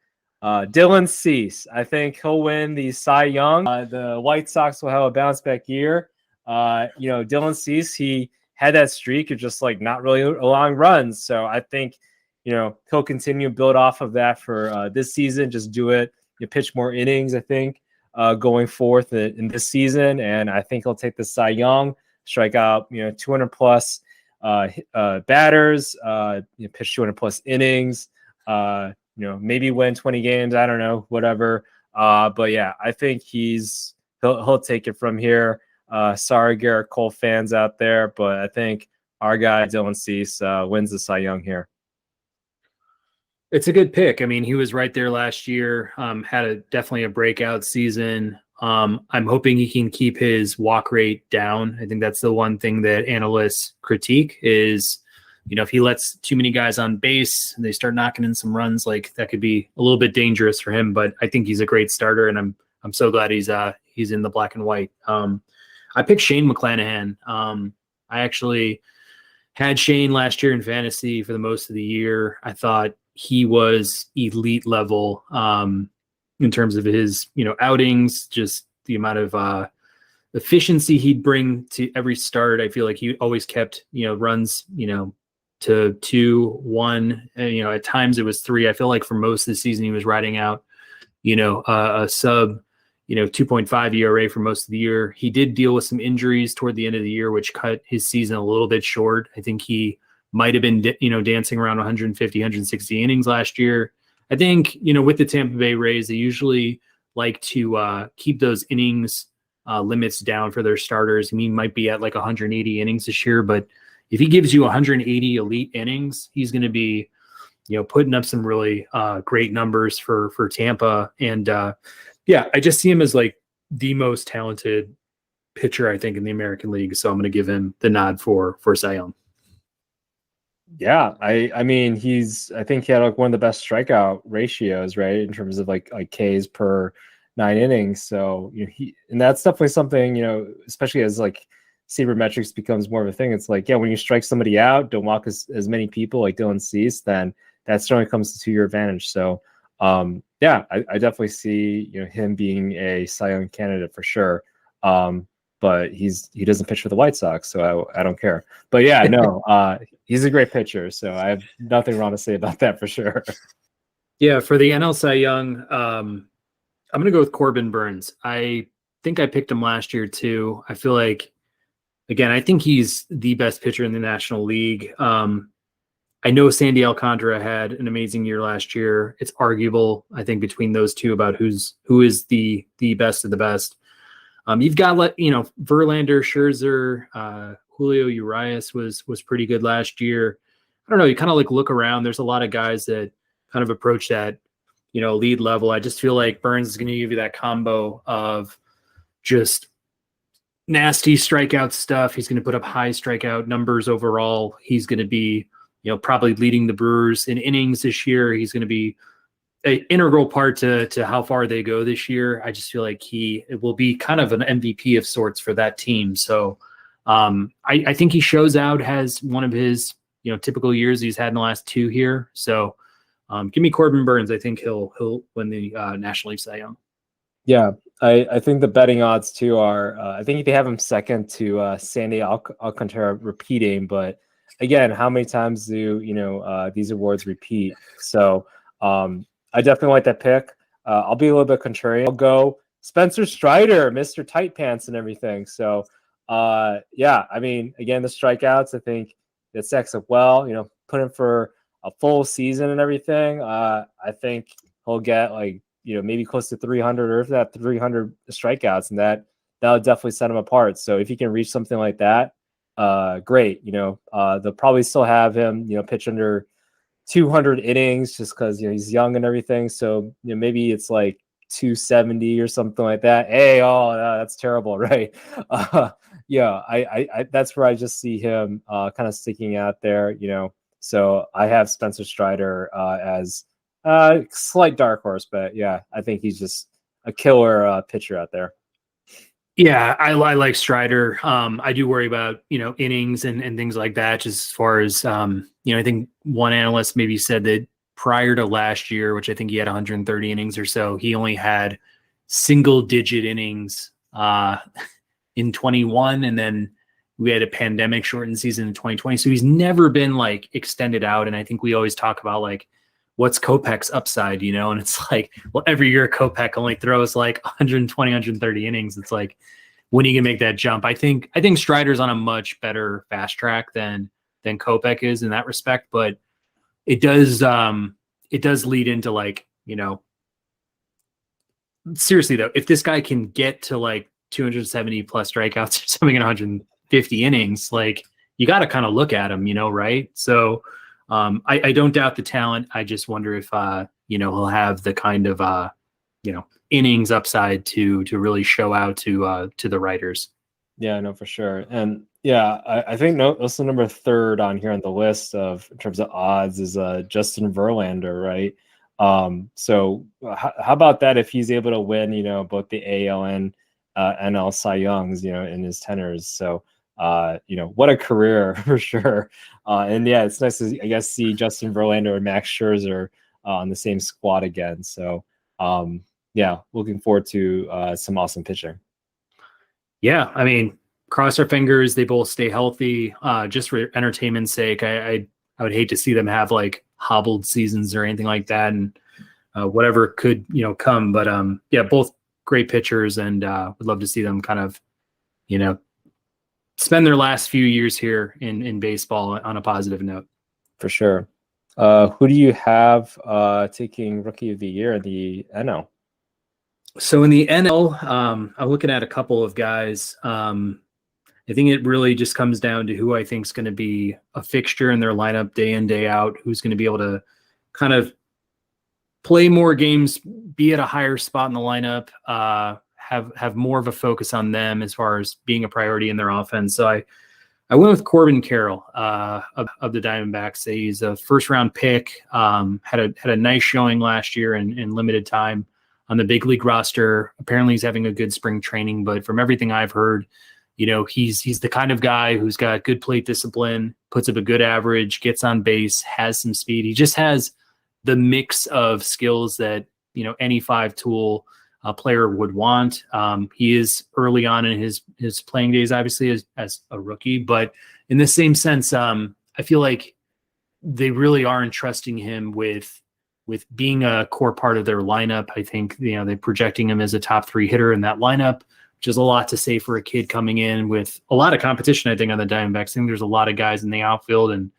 Dylan Cease, I think he'll win the Cy Young. The White Sox will have a bounce back year. Dylan Cease, he had that streak of just like not really allowing runs. So I think, he'll continue to build off of that for this season. Just do it. You pitch more innings, I think, going forth in this season. And I think he'll take the Cy Young, strike out, 200 plus batters, pitch 200 plus innings, maybe win 20 games. I don't know, whatever. But yeah, I think he'll take it from here. Sorry, Garrett Cole fans out there, but I think our guy Dylan Cease wins the Cy Young here. It's a good pick. I mean, he was right there last year. Had definitely a breakout season. I'm hoping he can keep his walk rate down. I think that's the one thing that analysts critique is, if he lets too many guys on base and they start knocking in some runs, like that could be a little bit dangerous for him. But I think he's a great starter, and I'm so glad he's in the black and white. I picked Shane McClanahan. I actually had Shane last year in fantasy for the most of the year. I thought he was elite level in terms of his, outings, just the amount of efficiency he'd bring to every start. I feel like he always kept, runs, to 2-1. And, at times it was 3. I feel like for most of the season he was riding out, a sub, 2.5 ERA for most of the year. He did deal with some injuries toward the end of the year, which cut his season a little bit short. I think he might have been, dancing around 150, 160 innings last year. I think, with the Tampa Bay Rays, they usually like to keep those innings limits down for their starters. I mean, he might be at like 180 innings this year, but if he gives you 180 elite innings, he's going to be, putting up some really great numbers for Tampa. And I just see him as like the most talented pitcher, I think, in the American League. So I'm going to give him the nod for Cy Young. Yeah, I mean I think he had like one of the best strikeout ratios, right, in terms of like Ks per 9 innings. So and that's definitely something, especially as like sabermetrics becomes more of a thing. It's like, yeah, when you strike somebody out, don't walk as many people like Dylan Cease, then that certainly comes to your advantage. So yeah, I definitely see him being a Cy Young candidate for sure. But he doesn't pitch for the White Sox, so I don't care. But yeah, no, he's a great pitcher, so I have nothing wrong to say about that for sure. Yeah, for the NL Cy Young, I'm going to go with Corbin Burns. I think I picked him last year too. I feel like, again, I think he's the best pitcher in the National League. I know Sandy Alcantara had an amazing year last year. It's arguable, I think, between those two about who is the best of the best. You've got Verlander, Scherzer, Julio Urias was pretty good last year. I don't know. You kind of like look around. There's a lot of guys that kind of approach that lead level. I just feel like Burns is going to give you that combo of just nasty strikeout stuff. He's going to put up high strikeout numbers overall. He's going to be probably leading the Brewers in innings this year. He's going to be an integral part to how far they go this year. I just feel like it will be kind of an MVP of sorts for that team. So I think he shows out, has one of his typical years he's had in the last two here. So give me Corbin Burns. I think he'll win the National League Cy Young. Yeah, I think the betting odds too are I think they have him second to Sandy Alcantara repeating, but again, how many times do these awards repeat? So I definitely like that pick. I'll be a little bit contrarian. I'll go Spencer Strider, Mr. Tight Pants and everything. So yeah, I mean, again, the strikeouts, I think it stacks up well. Put him for a full season and everything. I think he'll get like maybe close to 300 or if that 300 strikeouts, and that'll definitely set him apart. So if he can reach something like that, great. They'll probably still have him pitch under 200 innings just because he's young and everything. So maybe it's like 270 or something like that. Hey, that's terrible, right? Yeah, I that's where I just see him kind of sticking out there. So I have Spencer Strider as slight dark horse, but yeah, I think he's just a killer pitcher out there. Yeah, I like Strider. I do worry about innings and things like that. Just as far as I think one analyst maybe said that prior to last year, which I think he had 130 innings or so, he only had single-digit innings in 21, and then we had a pandemic-shortened season in 2020. So he's never been like extended out. And I think we always talk about like what's Kopech's upside, and it's like, well, every year Kopech only throws like 120, 130 innings. It's like, when are you gonna make that jump? I think Strider's on a much better fast track than Kopech is in that respect, but it does lead into like, seriously though, if this guy can get to like 270 plus strikeouts or something in 150 innings, like you got to kind of look at him, right? So I don't doubt the talent. I just wonder if he'll have the kind of innings upside to really show out to the writers. Yeah, no, for sure. And yeah, I think also number third on here on the list in terms of odds is Justin Verlander, right? So how about that if he's able to win, both the AL and NL Cy Youngs, in his tenors. So what a career for sure. And yeah, it's nice to, I guess, see Justin Verlander and Max Scherzer on the same squad again. So yeah, looking forward to some awesome pitching. Yeah, I mean, cross our fingers they both stay healthy. Just for entertainment's sake, I would hate to see them have like hobbled seasons or anything like that, and whatever could come. But yeah, both great pitchers, and would love to see them kind of spend their last few years here in baseball on a positive note. For sure. Who do you have taking Rookie of the Year in the NL? So in the NL, I'm looking at a couple of guys. I think it really just comes down to who I think is going to be a fixture in their lineup day in, day out, who's going to be able to kind of play more games, be at a higher spot in the lineup, have more of a focus on them as far as being a priority in their offense. So I went with Corbin Carroll of the Diamondbacks. He's a first-round pick. Had a nice showing last year in limited time on the big league roster. Apparently, he's having a good spring training. But from everything I've heard, he's the kind of guy who's got good plate discipline, puts up a good average, gets on base, has some speed. He just has the mix of skills that any five-tool player would want. He is early on in his playing days, obviously, as a rookie, but in the same sense, I feel like they really are entrusting him with being a core part of their lineup. I think they're projecting him as a top 3 hitter in that lineup, which is a lot to say for a kid coming in with a lot of competition. I think on the Diamondbacks, I think there's a lot of guys in the outfield and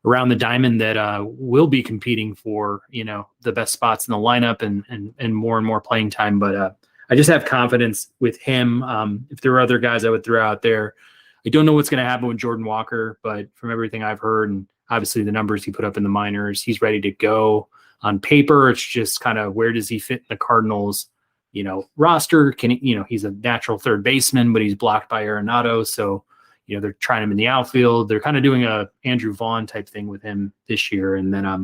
around the diamond that will be competing for the best spots in the lineup and more playing time. But I just have confidence with him. If there are other guys I would throw out there, I don't know what's going to happen with Jordan Walker, but from everything I've heard and obviously the numbers he put up in the minors, he's ready to go. On paper, it's just kind of where does he fit in the Cardinals roster? Can he, he's a natural third baseman, but he's blocked by Arenado, so they're trying him in the outfield. They're kind of doing a Andrew Vaughn type thing with him this year. And then I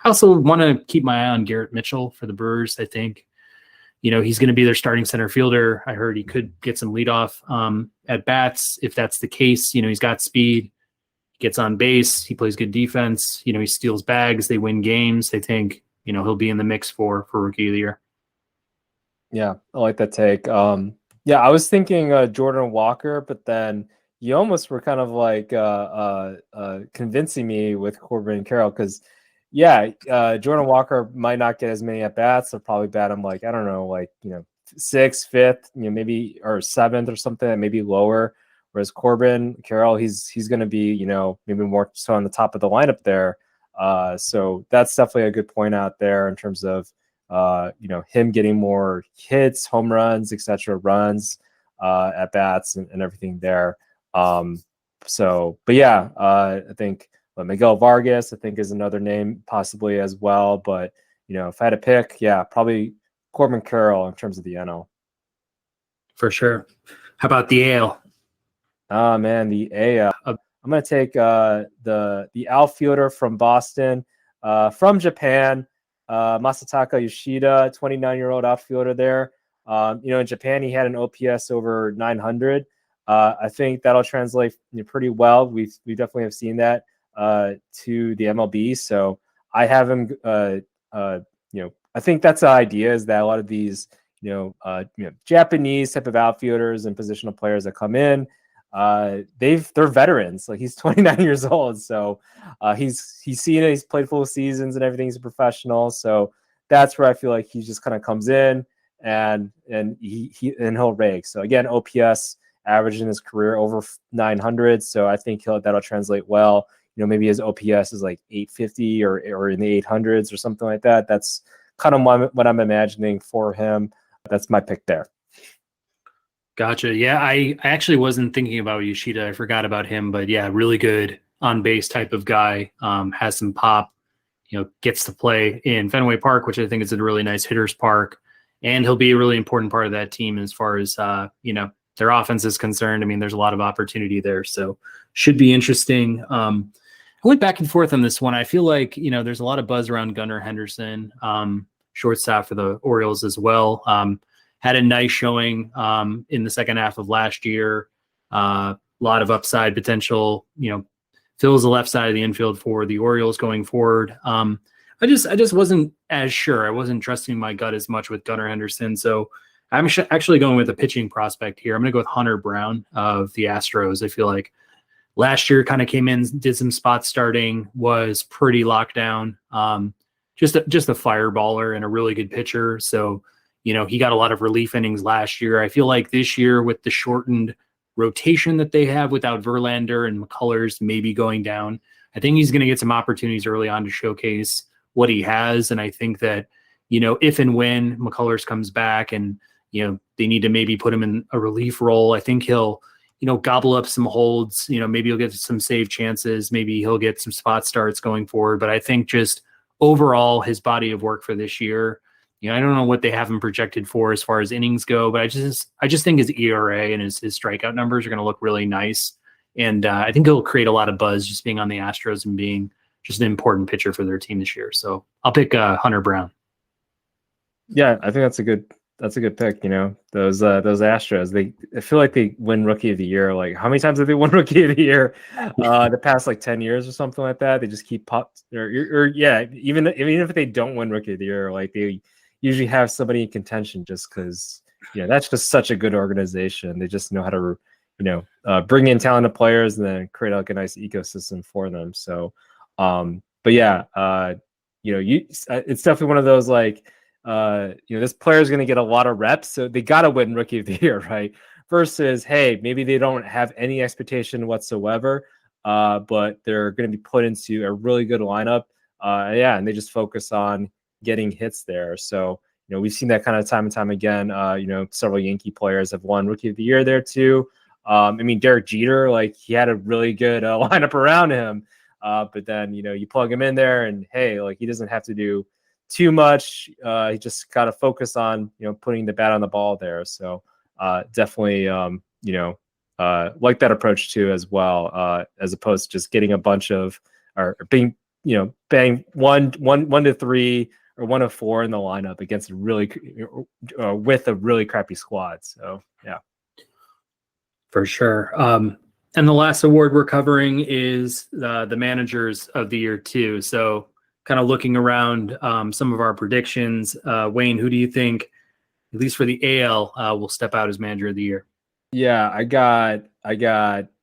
also want to keep my eye on Garrett Mitchell for the Brewers. I think, he's going to be their starting center fielder. I heard he could get some leadoff at bats. If that's the case, he's got speed, gets on base. He plays good defense. He steals bags. They win games. I think, he'll be in the mix for Rookie of the Year. Yeah, I like that take. I was thinking Jordan Walker, but then you almost were kind of like convincing me with Corbin Carroll because, Jordan Walker might not get as many at bats. They'll probably bat him like, I don't know, like, 6th, 5th, maybe or 7th or something, maybe lower. Whereas Corbin Carroll, he's going to be, maybe more so on the top of the lineup there. So that's definitely a good point out there in terms of, him getting more hits, home runs, etc., runs at bats and everything there. I think Miguel Vargas, I think, is another name possibly as well. But, if I had to pick, probably Corbin Carroll in terms of the NL. For sure. How about the AL? Oh, man, the AL. I'm going to take the outfielder from Boston, from Japan, Masataka Yoshida, 29-year-old outfielder there. In Japan, he had an OPS over 900. I think that'll translate pretty well. We definitely have seen that to the MLB. So I have him. I think that's the idea is that a lot of these Japanese type of outfielders and positional players that come in, they're veterans. Like he's 29 years old, so he's seen it. He's played full seasons and everything. He's a professional, so that's where I feel like he just kind of comes in and he'll rake. So again, OPS average in his career over 900. So I think that'll translate well. Maybe his OPS is like 850 or in the 800s or something like that. That's kind of what I'm imagining for him. That's my pick there. Gotcha. Yeah, I actually wasn't thinking about Yoshida. I forgot about him, but yeah, really good on base type of guy. Has some pop. Gets to play in Fenway Park, which I think is a really nice hitter's park, and he'll be a really important part of that team as far as their offense is concerned. I mean, there's a lot of opportunity there, so should be interesting. I went back and forth on this one. I feel like there's a lot of buzz around Gunnar Henderson, shortstop for the Orioles as well. Had a nice showing in the second half of last year. A lot of upside potential. Fills the left side of the infield for the Orioles going forward. I just wasn't as sure. I wasn't trusting my gut as much with Gunnar Henderson. So I'm actually going with a pitching prospect here. I'm going to go with Hunter Brown of the Astros. I feel like last year kind of came in, did some spot starting, was pretty locked down. Just a fireballer and a really good pitcher. So he got a lot of relief innings last year. I feel like this year with the shortened rotation that they have without Verlander and McCullers maybe going down, I think he's going to get some opportunities early on to showcase what he has. And I think that, if and when McCullers comes back and, they need to maybe put him in a relief role, I think he'll, gobble up some holds, maybe he'll get some save chances. Maybe he'll get some spot starts going forward. But I think just overall his body of work for this year, I don't know what they have him projected for as far as innings go, but I just think his ERA and his strikeout numbers are going to look really nice. And I think he'll create a lot of buzz just being on the Astros and being just an important pitcher for their team this year. So I'll pick Hunter Brown. Yeah, I think that's a good pick. Those Astros, I feel like they win Rookie of the Year. Like, how many times have they won Rookie of the Year? The past like 10 years or something like that. They just keep even if they don't win Rookie of the Year, like they usually have somebody in contention just because that's just such a good organization. They just know how to bring in talented players and then create like a nice ecosystem for them. So, but yeah, it's definitely one of those like. This player is going to get a lot of reps, so they got to win Rookie of the Year, right? Versus, hey, maybe they don't have any expectation whatsoever, but they're going to be put into a really good lineup, and they just focus on getting hits there. So, we've seen that kind of time and time again. Several Yankee players have won Rookie of the Year there too. Derek Jeter, like he had a really good lineup around him, but then you plug him in there, and hey, like he doesn't have to do too much. He just got to focus on putting the bat on the ball there. So definitely like that approach too as well, as opposed to just getting a bunch of or being bang one to three or 1 of 4 in the lineup against with a really crappy squad. So yeah, for sure. And the last award we're covering is the managers of the year too. So kind of looking around some of our predictions. Wayne, who do you think, at least for the AL, will step out as manager of the year? Yeah, I got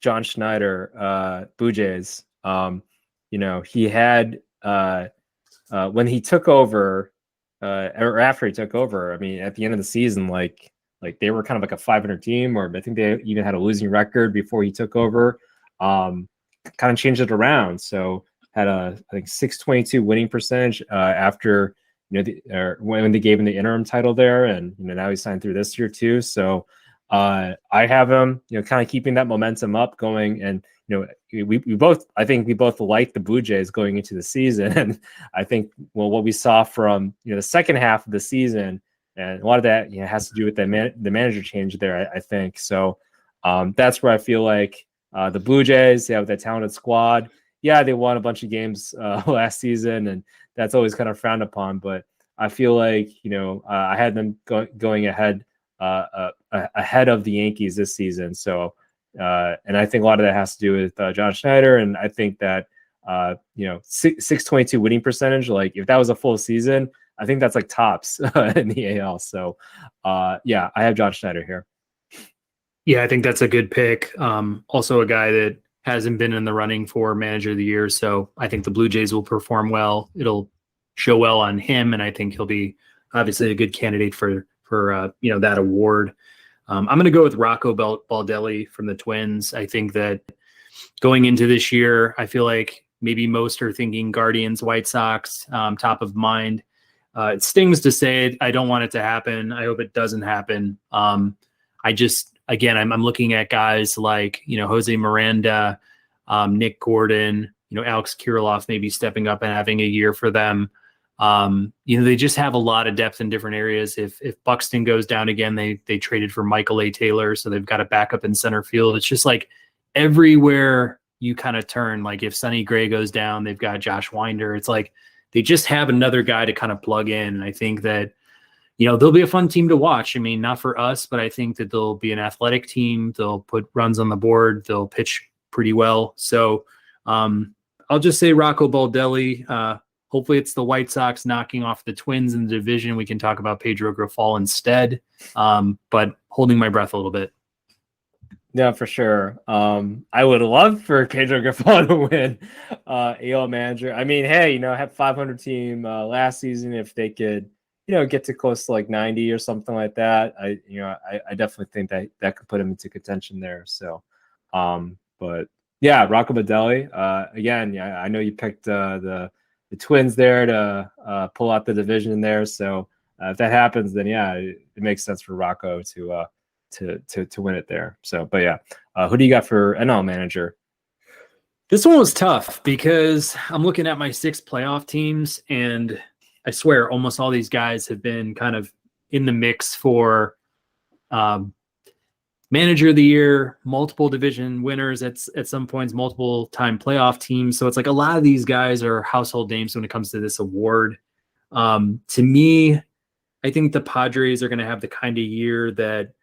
John Schneider, Blue Jays. He had when he took over, or after he took over, I mean, at the end of the season, like they were kind of like a 500 team, or I think they even had a losing record before he took over. Kind of changed it around. So had a, I think, 622 winning percentage after when they gave him the interim title there, and now he's signed through this year too. So I have him kind of keeping that momentum up going, and we both like the Blue Jays going into the season, and I think what we saw from the second half of the season, and a lot of that has to do with the manager change there. I think so. That's where I feel like the Blue Jays, with that talented squad. Yeah, they won a bunch of games last season, and that's always kind of frowned upon. But I feel like I had them going ahead of the Yankees this season. So, and I think a lot of that has to do with John Schneider, and I think that 622 winning percentage. Like if that was a full season, I think that's like tops in the AL. So, I have John Schneider here. Yeah, I think that's a good pick. Also, a guy that hasn't been in the running for manager of the year. So I think the Blue Jays will perform well. It'll show well on him. And I think he'll be obviously a good candidate for that award. I'm going to go with Rocco Baldelli from the Twins. I think that going into this year, I feel like maybe most are thinking Guardians, White Sox, top of mind. It stings to say it. I don't want it to happen. I hope it doesn't happen. I'm looking at guys like, Jose Miranda, Nick Gordon, Alex Kirilloff maybe stepping up and having a year for them. They just have a lot of depth in different areas. If Buxton goes down again, they traded for Michael A. Taylor, so they've got a backup in center field. It's just like everywhere you kind of turn. Like if Sonny Gray goes down, they've got Josh Winder. It's like they just have another guy to kind of plug in. And I think that they'll be a fun team to watch. I mean, not for us, but I think that they'll be an athletic team. They'll put runs on the board. They'll pitch pretty well. So I'll just say Rocco Baldelli. Hopefully it's the White Sox knocking off the Twins in the division. We can talk about Pedro Grifol instead, but holding my breath a little bit. Yeah, for sure. I would love for Pedro Grifol to win AL manager. I mean, hey, have 500 team last season. If they could, get to close to like 90 or something like that, I definitely think that could put him into contention there. So, but yeah, Rocco Baldelli. Again, I know you picked the Twins there to pull out the division in there. So if that happens, then it makes sense for Rocco to win it there. So, but yeah, who do you got for NL manager? This one was tough because I'm looking at my 6 playoff teams, and I swear almost all these guys have been kind of in the mix for manager of the year, multiple division winners at some points, multiple time playoff teams. So it's like a lot of these guys are household names when it comes to this award. To me, I think the Padres are going to have the kind of year that,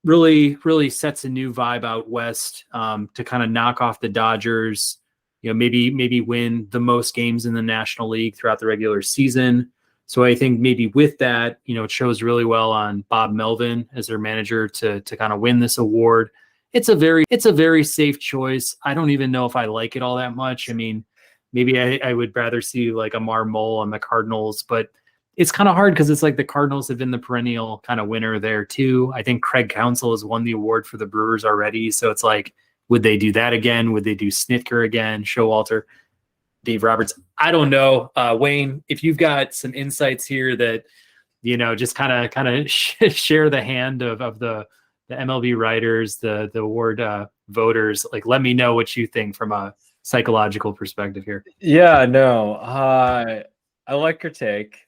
really, really sets a new vibe out west, to kind of knock off the Dodgers, maybe win the most games in the National League throughout the regular season. So I think maybe with that, it shows really well on Bob Melvin as their manager to kind of win this award. It's a very safe choice. I don't even know if I like it all that much. I mean, maybe I would rather see like a Mole on the Cardinals, but it's kind of hard because it's like the Cardinals have been the perennial kind of winner there too. I think Craig Counsell has won the award for the Brewers already. So it's like, would they do that again? Would they do Snitker again? Showalter, Dave Roberts? I don't know. Wayne, if you've got some insights here that, just kind of share the hand of the MLB writers, the award voters, like, let me know what you think from a psychological perspective here. Yeah, no, I like your take.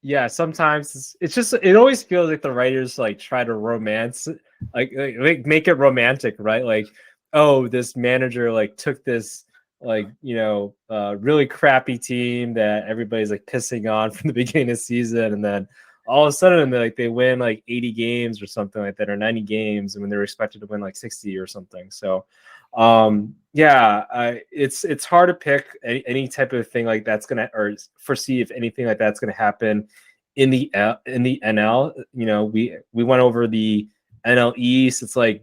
Yeah, sometimes it's just, it always feels like the writers like try to romance, like make it romantic, right? Like, oh, this manager like took this like, really crappy team that everybody's like pissing on from the beginning of the season, and then all of a sudden they win like 80 games or something like that, or 90 games, and when they're expected to win like 60 or something. So it's hard to pick any type of thing like that's gonna, or foresee if anything like that's gonna happen in the NL. We went over the NL East. It's like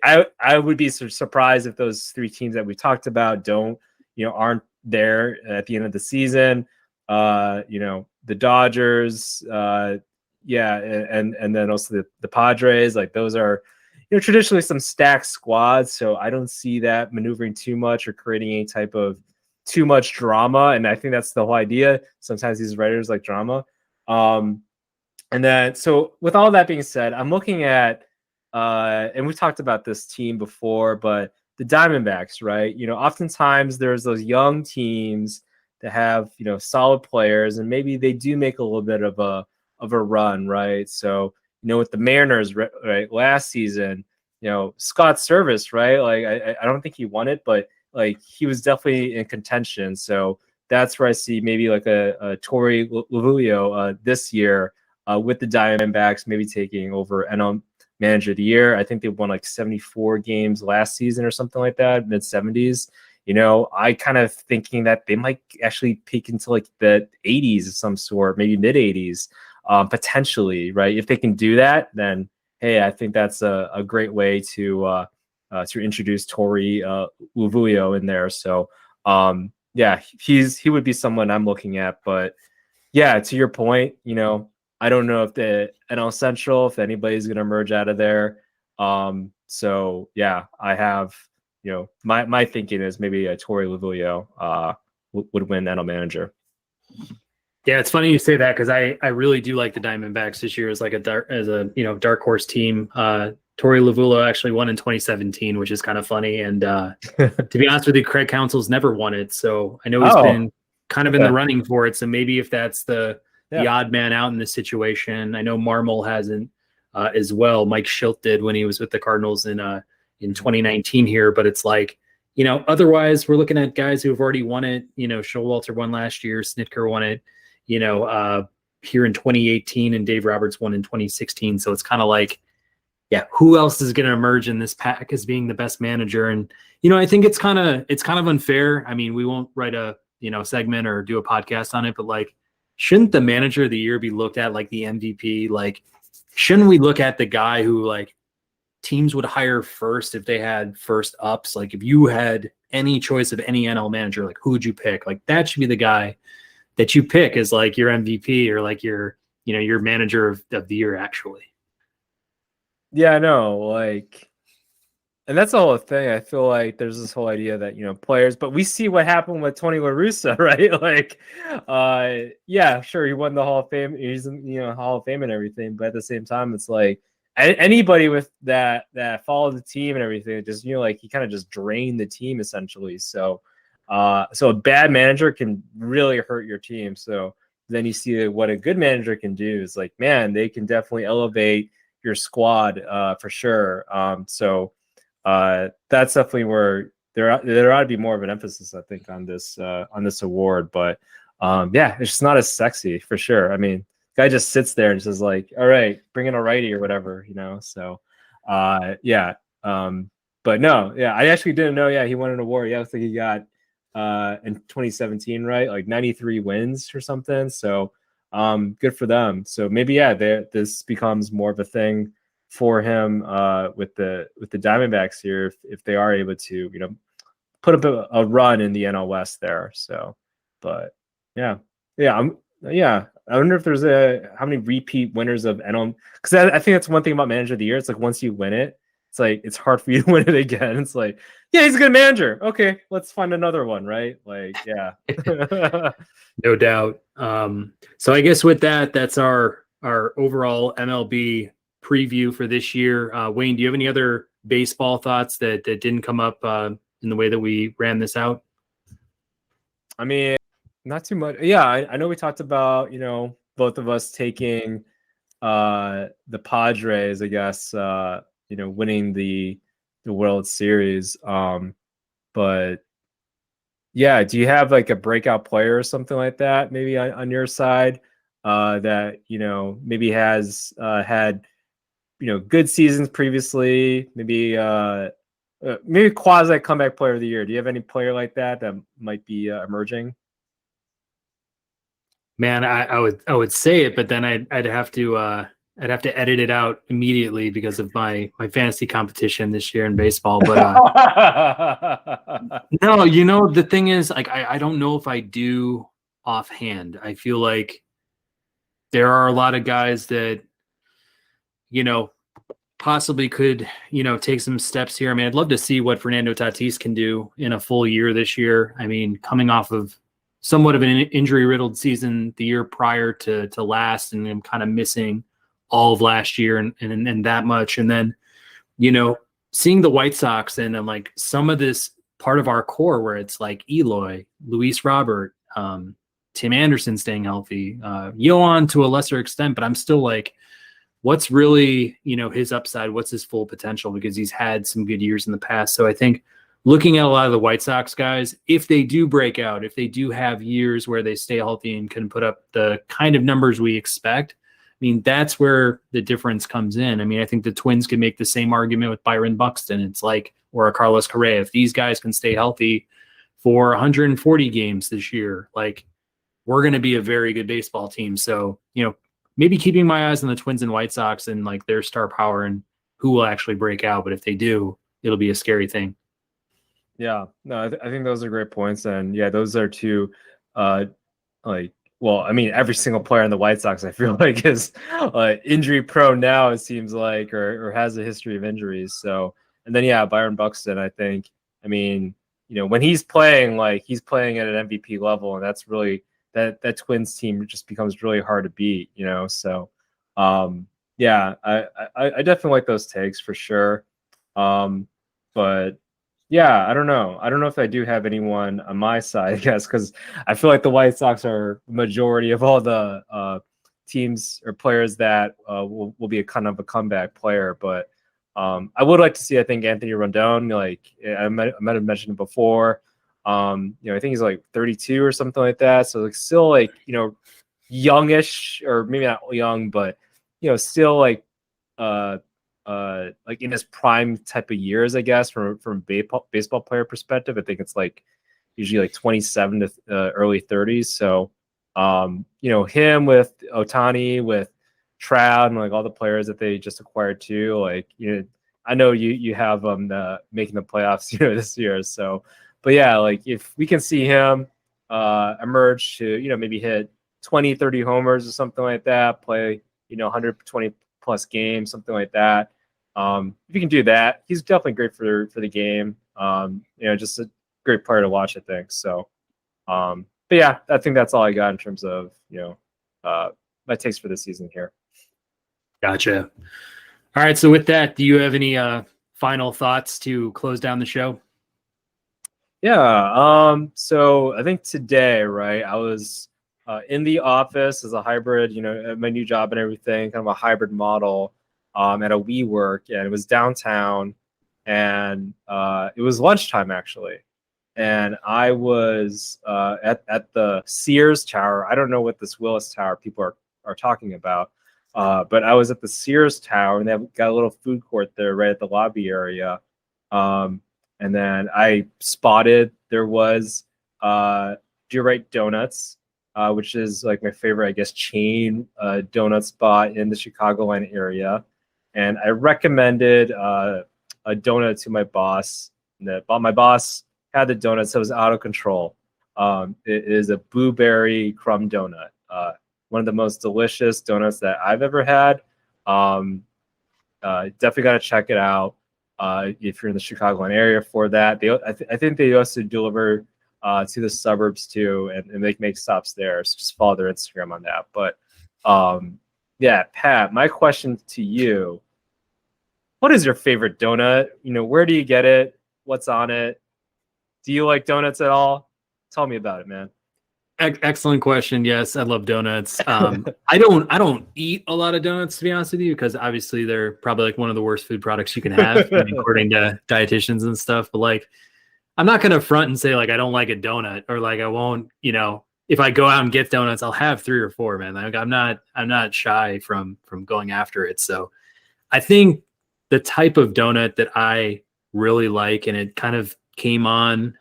I would be surprised if those three teams that we talked about aren't there at the end of the season. The Dodgers, and then also the Padres, like those are, traditionally some stacked squads. So I don't see that maneuvering too much or creating any type of too much drama. And I think that's the whole idea. Sometimes these writers like drama. And then, so with all that being said, I'm looking at, and we've talked about this team before, but the Diamondbacks, right? Oftentimes there's those young teams that have, solid players, and maybe they do make a little bit of a run, right? So, with the Mariners, right, last season, Scott Service, right? Like, I don't think he won it, but like he was definitely in contention. So that's where I see maybe like a Torey Lovullo this year with the Diamondbacks, maybe taking over NL Manager of the Year. I think they won like 74 games last season or something like that, mid 70s. I kind of thinking that they might actually peak into like the 80s of some sort, maybe mid 80s. Potentially, right? If they can do that, then hey, I think that's a great way to introduce Torey Lovullo in there. So he would be someone I'm looking at. But yeah, to your point, I don't know if the NL Central, if anybody's going to emerge out of there. So yeah, I have, my thinking is maybe a Torey Lovullo would win NL Manager. Yeah, it's funny you say that because I really do like the Diamondbacks this year as like a dark horse team. Torey Lovullo actually won in 2017, which is kind of funny. And to be honest with you, Craig Counsell's never won it, so I know he's been kind of in the running for it. So maybe if that's the odd man out in this situation, I know Marmol hasn't as well. Mike Schilt did when he was with the Cardinals in 2019 here, but it's like, otherwise we're looking at guys who have already won it. Showalter won last year, Snitker won it. Here in 2018, and Dave Roberts won in 2016. So it's kind of like, who else is going to emerge in this pack as being the best manager? And, I think it's kind of unfair. I mean, we won't write a, segment or do a podcast on it, but like, shouldn't the manager of the year be looked at like the MVP? Like, shouldn't we look at the guy who like teams would hire first if they had first ups? Like if you had any choice of any NL manager, like who would you pick? Like that should be the guy that you pick as like your MVP or like your manager of the year, actually. Yeah, I know. Like, and that's the whole thing. I feel like there's this whole idea that, players, but we see what happened with Tony La Russa, right? Like, yeah, sure. He won the Hall of Fame. He's in, Hall of Fame and everything. But at the same time, it's like anybody with that followed the team and everything, just, like he kind of just drained the team essentially. So a bad manager can really hurt your team. So then you see what a good manager can do is like, man, they can definitely elevate your squad for sure. So that's definitely where there ought to be more of an emphasis, I think, on this award. But yeah, it's just not as sexy for sure. I mean, guy just sits there and says like, all right, bring in a righty or whatever, you know. So yeah. But no, yeah, I actually didn't know. Yeah, he won an award. Yeah, I think he got in 2017, right? Like 93 wins or something. So good for them. So maybe yeah, this becomes more of a thing for him with the Diamondbacks here if they are able to, you know, put up a run in the NL West there. So, but yeah, I wonder if there's how many repeat winners of NL, because I think that's one thing about Manager of the Year. It's like once you win it, it's like it's hard for you to win it again. It's like, yeah, he's a good manager. Okay, let's find another one, right? Like, yeah. No doubt. So I guess with that, that's our overall MLB preview for this year. Wayne, do you have any other baseball thoughts that didn't come up in the way that we ran this out? I mean, not too much. Yeah, I know we talked about, you know, both of us taking the Padres, I guess, you know, winning the World Series. But yeah, do you have like a breakout player or something like that maybe on your side that, you know, maybe has had, you know, good seasons previously, maybe maybe quasi comeback player of the year? Do you have any player like that might be emerging? Man, I would say it, but then I'd have to edit it out immediately because of my fantasy competition this year in baseball. But no, you know, the thing is, like, I don't know if I do offhand. I feel like there are a lot of guys that, you know, possibly could, you know, take some steps here. I mean, I'd love to see what Fernando Tatis can do in a full year this year. I mean, coming off of somewhat of an injury-riddled season the year prior to last, and I'm kind of missing all of last year and that much. And then, you know, seeing the White Sox and I'm like some of this part of our core where it's like Eloy, Luis Robert, Tim Anderson staying healthy, Yohan to a lesser extent, but I'm still like, what's really, you know, his upside? What's his full potential? Because he's had some good years in the past. So I think looking at a lot of the White Sox guys, if they do break out, if they do have years where they stay healthy and can put up the kind of numbers we expect, I mean, that's where the difference comes in. I mean, I think the Twins can make the same argument with Byron Buxton. It's like, or a Carlos Correa. If these guys can stay healthy for 140 games this year, like, we're going to be a very good baseball team. So, you know, maybe keeping my eyes on the Twins and White Sox and like their star power and who will actually break out. But if they do, it'll be a scary thing. Yeah, no, I think those are great points. And yeah, those are two, like, well, I mean, every single player in the White Sox, I feel like, is injury prone now, it seems like, or has a history of injuries. So, and then, yeah, Byron Buxton, I think, I mean, you know, when he's playing, like, he's playing at an MVP level, and that's really, that Twins team just becomes really hard to beat, you know? So, yeah, I definitely like those takes for sure. But yeah, I don't know. I don't know if I do have anyone on my side, I guess, because I feel like the White Sox are majority of all the teams or players that will be a kind of a comeback player. But I would like to see, I think, Anthony Rendon. Like I might have mentioned it before. You know, I think he's like 32 or something like that. So like still like, you know, youngish, or maybe not young, but you know, still like like in his prime type of years, I guess, from baseball player perspective. I think it's like usually like 27 to early 30s. So you know, him with Otani, with Trout, and like all the players that they just acquired too. Like, you know, I know you have making the playoffs, you know, this year. So, but yeah, like if we can see him emerge to, you know, maybe hit 20, 30 homers or something like that, play, you know, 120 plus games, something like that. If you can do that, he's definitely great for the game. You know, just a great player to watch, I think. So, but yeah, I think that's all I got in terms of, you know, my takes for the season here. Gotcha. All right. So with that, do you have any final thoughts to close down the show? Yeah. So I think today, right, I was in the office as a hybrid, at my new job and everything, kind of a hybrid model at a WeWork, and it was downtown, and it was lunchtime actually, and I was at the Sears Tower. I don't know what this Willis Tower people are talking about, but I was at the Sears Tower, and they've got a little food court there right at the lobby area, and then I spotted there was Do Right Doughnuts, which is like my favorite, I guess, chain donut spot in the Chicagoland area. And I recommended a donut to my boss. My boss had the donut, so it was out of control. It is a blueberry crumb donut. One of the most delicious donuts that I've ever had. Definitely got to check it out if you're in the Chicagoland area for that. I think they also deliver to the suburbs too, and they make stops there. So just follow their Instagram on that. But yeah, Pat, my question to you: what is your favorite donut? Where do you get it? What's on it? Do you like donuts at all? Tell me about it, man. Excellent question. Yes, I love donuts. I don't eat a lot of donuts, to be honest with you, because obviously they're probably like one of the worst food products you can have, according to dietitians and stuff. But like, I'm not gonna front and say like I don't like a donut, or like I won't. If I go out and get donuts, I'll have 3 or 4, man. Like I'm not shy from going after it. So I think the type of donut that I really like, and it kind of came on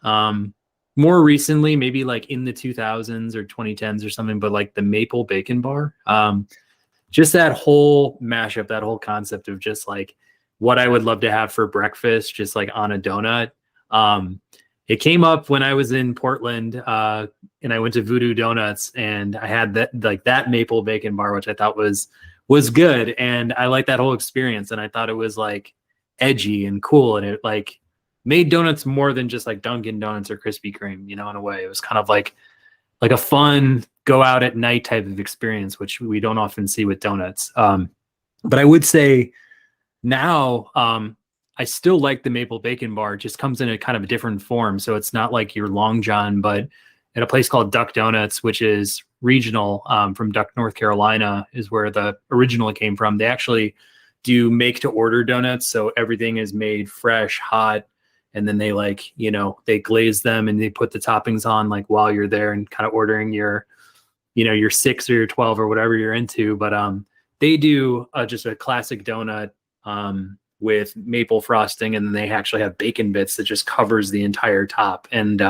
more recently, maybe like in the 2000s or 2010s or something, but like the maple bacon bar, just that whole mashup, that whole concept of just like what I would love to have for breakfast, just like on a donut. It came up when I was in Portland, and I went to Voodoo Donuts, and I had that maple bacon bar, which I thought was good. And I liked that whole experience. And I thought it was like edgy and cool. And it like made donuts more than just like Dunkin' Donuts or Krispy Kreme, in a way. It was kind of like a fun go out at night type of experience, which we don't often see with donuts. But I would say now, I still like the maple bacon bar. It just comes in a kind of a different form. So it's not like your Long John, but at a place called Duck Donuts, which is regional, from Duck, North Carolina, is where the original came from. They actually do make to order donuts. So everything is made fresh, hot. And then they they glaze them and they put the toppings on like while you're there and kind of ordering your 6 or your 12 or whatever you're into. But they do just a classic donut with maple frosting, and then they actually have bacon bits that just covers the entire top. And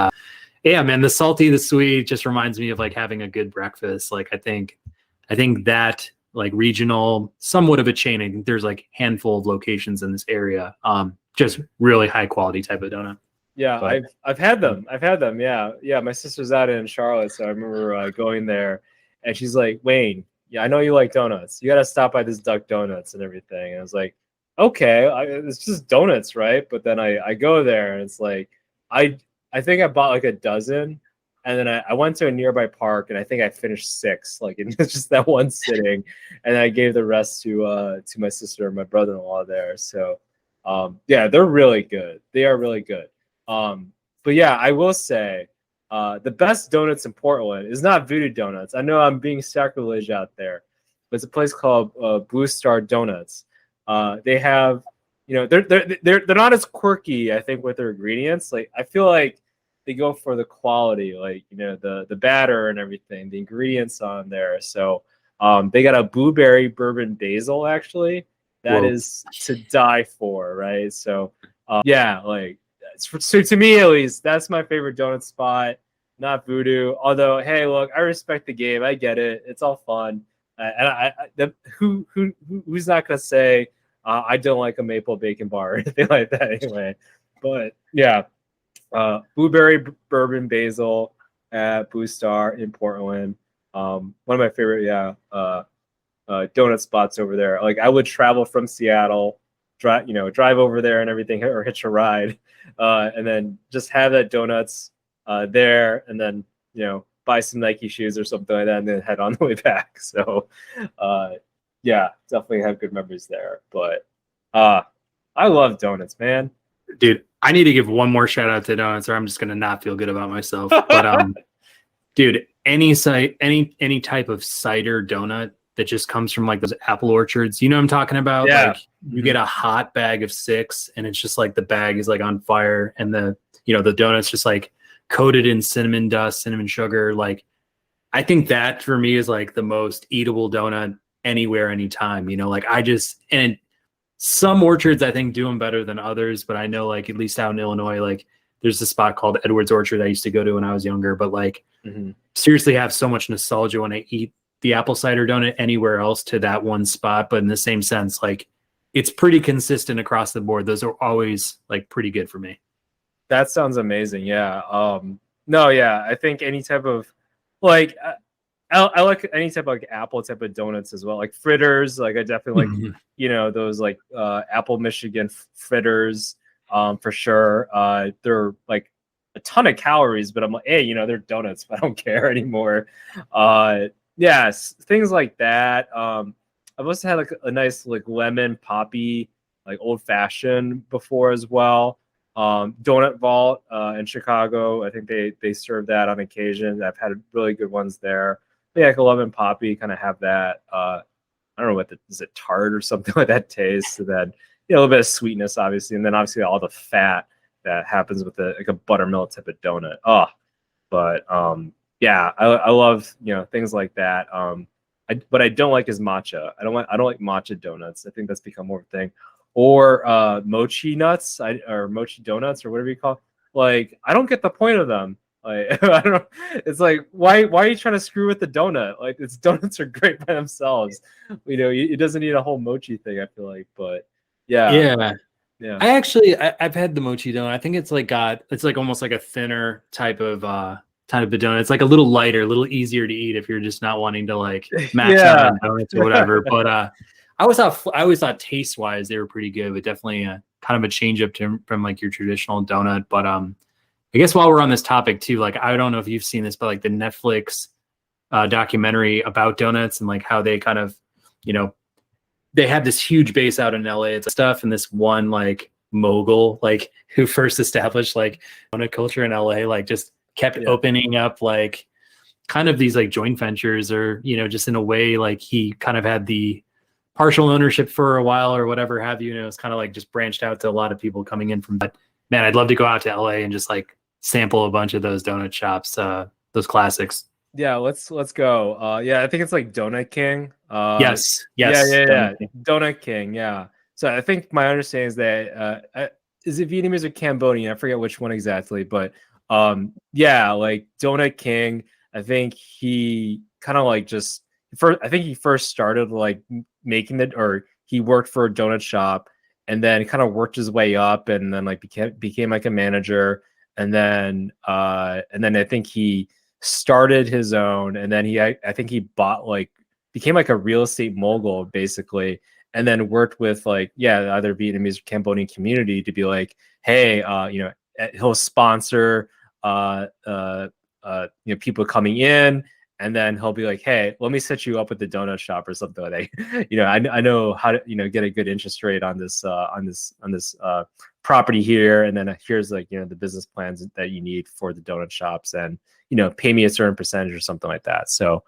yeah, man, the salty, the sweet just reminds me of like having a good breakfast. Like I think that like regional, somewhat of a chain. I think there's like handful of locations in this area. Just really high quality type of donut. Yeah, but I've had them. Yeah. My sister's out in Charlotte, so I remember going there, and she's like, "Wayne, yeah, I know you like donuts. You got to stop by this Duck Donuts and everything." And I was like, "Okay, it's just donuts, right?" But then I go there, and it's like I think I bought like a dozen, and then I went to a nearby park, and I think I finished 6 like in just that one sitting, and I gave the rest to my sister and my brother-in-law there. So. Yeah, they're really good. They are really good. But yeah, I will say the best donuts in Portland is not Voodoo Donuts. I know I'm being sacrilege out there, but it's a place called Blue Star Donuts. They have, they're not as quirky, I think, with their ingredients. Like I feel like they go for the quality, like the batter and everything, the ingredients on there. So they got a blueberry bourbon basil actually. That Whoa. Is to die for, right? So, yeah, like so to me at least, that's my favorite donut spot. Not Voodoo, although hey, look, I respect the game. I get it. It's all fun, and who's not gonna say I don't like a maple bacon bar or anything like that anyway? But yeah, blueberry bourbon basil at Blue Star in Portland. One of my favorite, donut spots over there. Like I would travel from Seattle, drive over there and everything, or hitch a ride, and then just have that donuts there, and then buy some Nike shoes or something like that, and then head on the way back. So yeah, definitely have good memories there. But I love donuts, man. Dude, I need to give one more shout out to donuts, or I'm just gonna not feel good about myself. But Dude, any type of cider donut that just comes from like those apple orchards, you know what I'm talking about? Yeah. Like you get a hot bag of 6 and it's just like the bag is like on fire and the donut's just like coated in cinnamon dust, cinnamon sugar. Like I think that for me is like the most eatable donut anywhere, anytime, like and some orchards I think do them better than others, but I know like at least out in Illinois, like there's a spot called Edwards Orchard I used to go to when I was younger, but like seriously have so much nostalgia when I eat the apple cider donut anywhere else to that one spot. But in the same sense, like it's pretty consistent across the board. Those are always like pretty good for me. That sounds amazing. Yeah. No, yeah. I think any type of like I like any type of like apple type of donuts as well. Like fritters. Like I definitely like those like apple Michigan fritters. For sure. They're like a ton of calories, but I'm like, hey, they're donuts, but I don't care anymore. Yes, things like that. I've also had like a nice like lemon poppy like old fashioned before as well. Donut Vault in Chicago, I think they serve that on occasion. I've had really good ones there. But yeah, like a lemon poppy, kind of have that. I don't know is it tart or something like that taste. And then a little bit of sweetness, obviously, and then obviously all the fat that happens with like a buttermilk type of donut. Oh, but yeah, I love things like that. What I don't like is matcha. I don't like matcha donuts. I think that's become more of a thing. Or mochi nuts, or mochi donuts, or whatever you call it. Like I don't get the point of them. Like I don't know. It's like why are you trying to screw with the donut? Like donuts are great by themselves. It doesn't need a whole mochi thing. I feel like, but yeah. I've had the mochi donut. I think it's like almost like a thinner type of donut. It's like a little lighter, a little easier to eat if you're just not wanting to like max out on donuts or whatever. But I always thought taste wise they were pretty good, but definitely kind of a change up from like your traditional donut. But I guess while we're on this topic too, like I don't know if you've seen this, but like the Netflix documentary about donuts and like how they kind of they have this huge base out in LA and stuff, and this one like mogul like who first established like donut culture in LA like just kept opening up like kind of these like joint ventures or just in a way like he kind of had the partial ownership for a while or whatever have you. It's kind of like just branched out to a lot of people coming in from that. Man, I'd love to go out to LA and just like sample a bunch of those donut shops, those classics. Yeah, let's go. I think it's like Donut King. Yes. Yeah. Donut King. Yeah. So I think my understanding is that is it Vietnamese or Cambodian? I forget which one exactly, but like Donut King. I think he kind of like I think he first started like making it, or he worked for a donut shop, and then kind of worked his way up, and then like became like a manager, and then I think he started his own, and then I think he became like a real estate mogul basically, and then worked with like either Vietnamese or Cambodian community to be like, hey, he'll sponsor people coming in, and then he'll be like, hey, let me set you up with the donut shop or something like that. I know how to get a good interest rate on this property here, and then here's like the business plans that you need for the donut shops, and pay me a certain percentage or something like that. So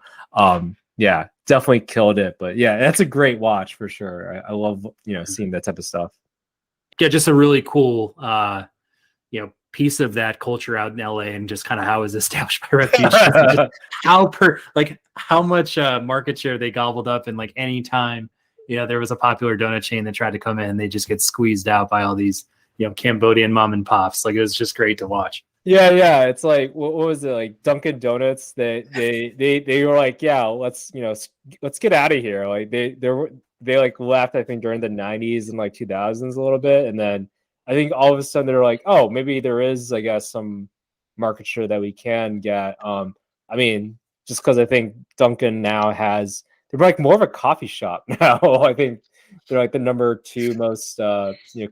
definitely killed it. But yeah, that's a great watch for sure. I love seeing that type of stuff. Yeah, just a really cool piece of that culture out in LA, and just kind of how it was established by refugees. how much market share they gobbled up, and like any time there was a popular donut chain that tried to come in, they just get squeezed out by all these Cambodian mom and pops. Like it was just great to watch. Yeah. It's like what was it, like Dunkin' Donuts? They were like, yeah, let's get out of here. Like they like left, I think, during the 90s and like 2000s a little bit, and then I think all of a sudden they're like, oh, maybe there is, I guess, some market share that we can get. I mean, just because I think Dunkin' now they're like more of a coffee shop now. I think they're like the number 2 most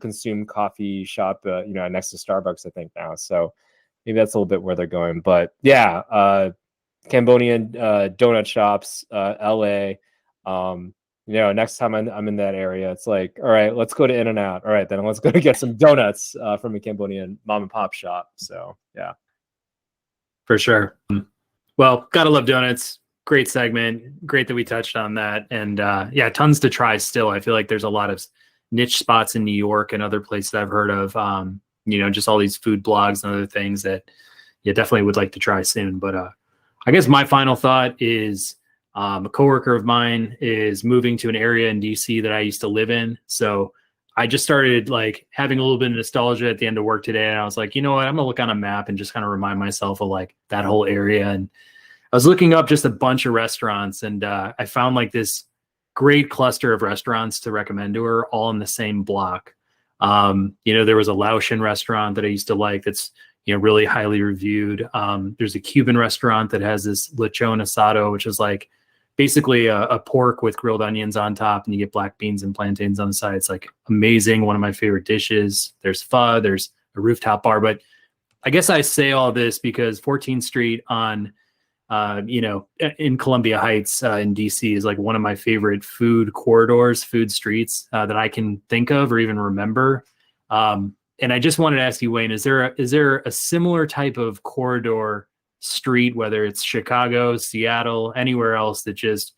consumed coffee shop next to Starbucks, I think, now. So maybe that's a little bit where they're going. But yeah, Cambodian donut shops, LA. Next time I'm in that area, it's like, all right, let's go to In-N-Out. All right, then let's go get some donuts from a Cambodian mom and pop shop. So yeah, for sure. Well, gotta love donuts. Great segment. Great that we touched on that. And yeah, tons to try still. I feel like there's a lot of niche spots in New York and other places I've heard of. Just all these food blogs and other things that yeah, definitely would like to try soon. But I guess my final thought is a coworker of mine is moving to an area in DC that I used to live in. So I just started like having a little bit of nostalgia at the end of work today. And I was like, you know what? I'm gonna look on a map and just kind of remind myself of like that whole area. And I was looking up just a bunch of restaurants, and I found like this great cluster of restaurants to recommend to her, all in the same block. There was a Laotian restaurant that I used to like that's really highly reviewed. There's a Cuban restaurant that has this lechon asado, which is like basically a pork with grilled onions on top, and you get black beans and plantains on the side. It's like amazing. One of my favorite dishes. There's pho. There's a rooftop bar. But I guess I say all this because 14th Street on in Columbia Heights in DC is like one of my favorite food corridors, food streets that I can think of or even remember. And I just wanted to ask you, Wayne, is there a similar type of corridor street, whether it's Chicago, Seattle, anywhere else, that just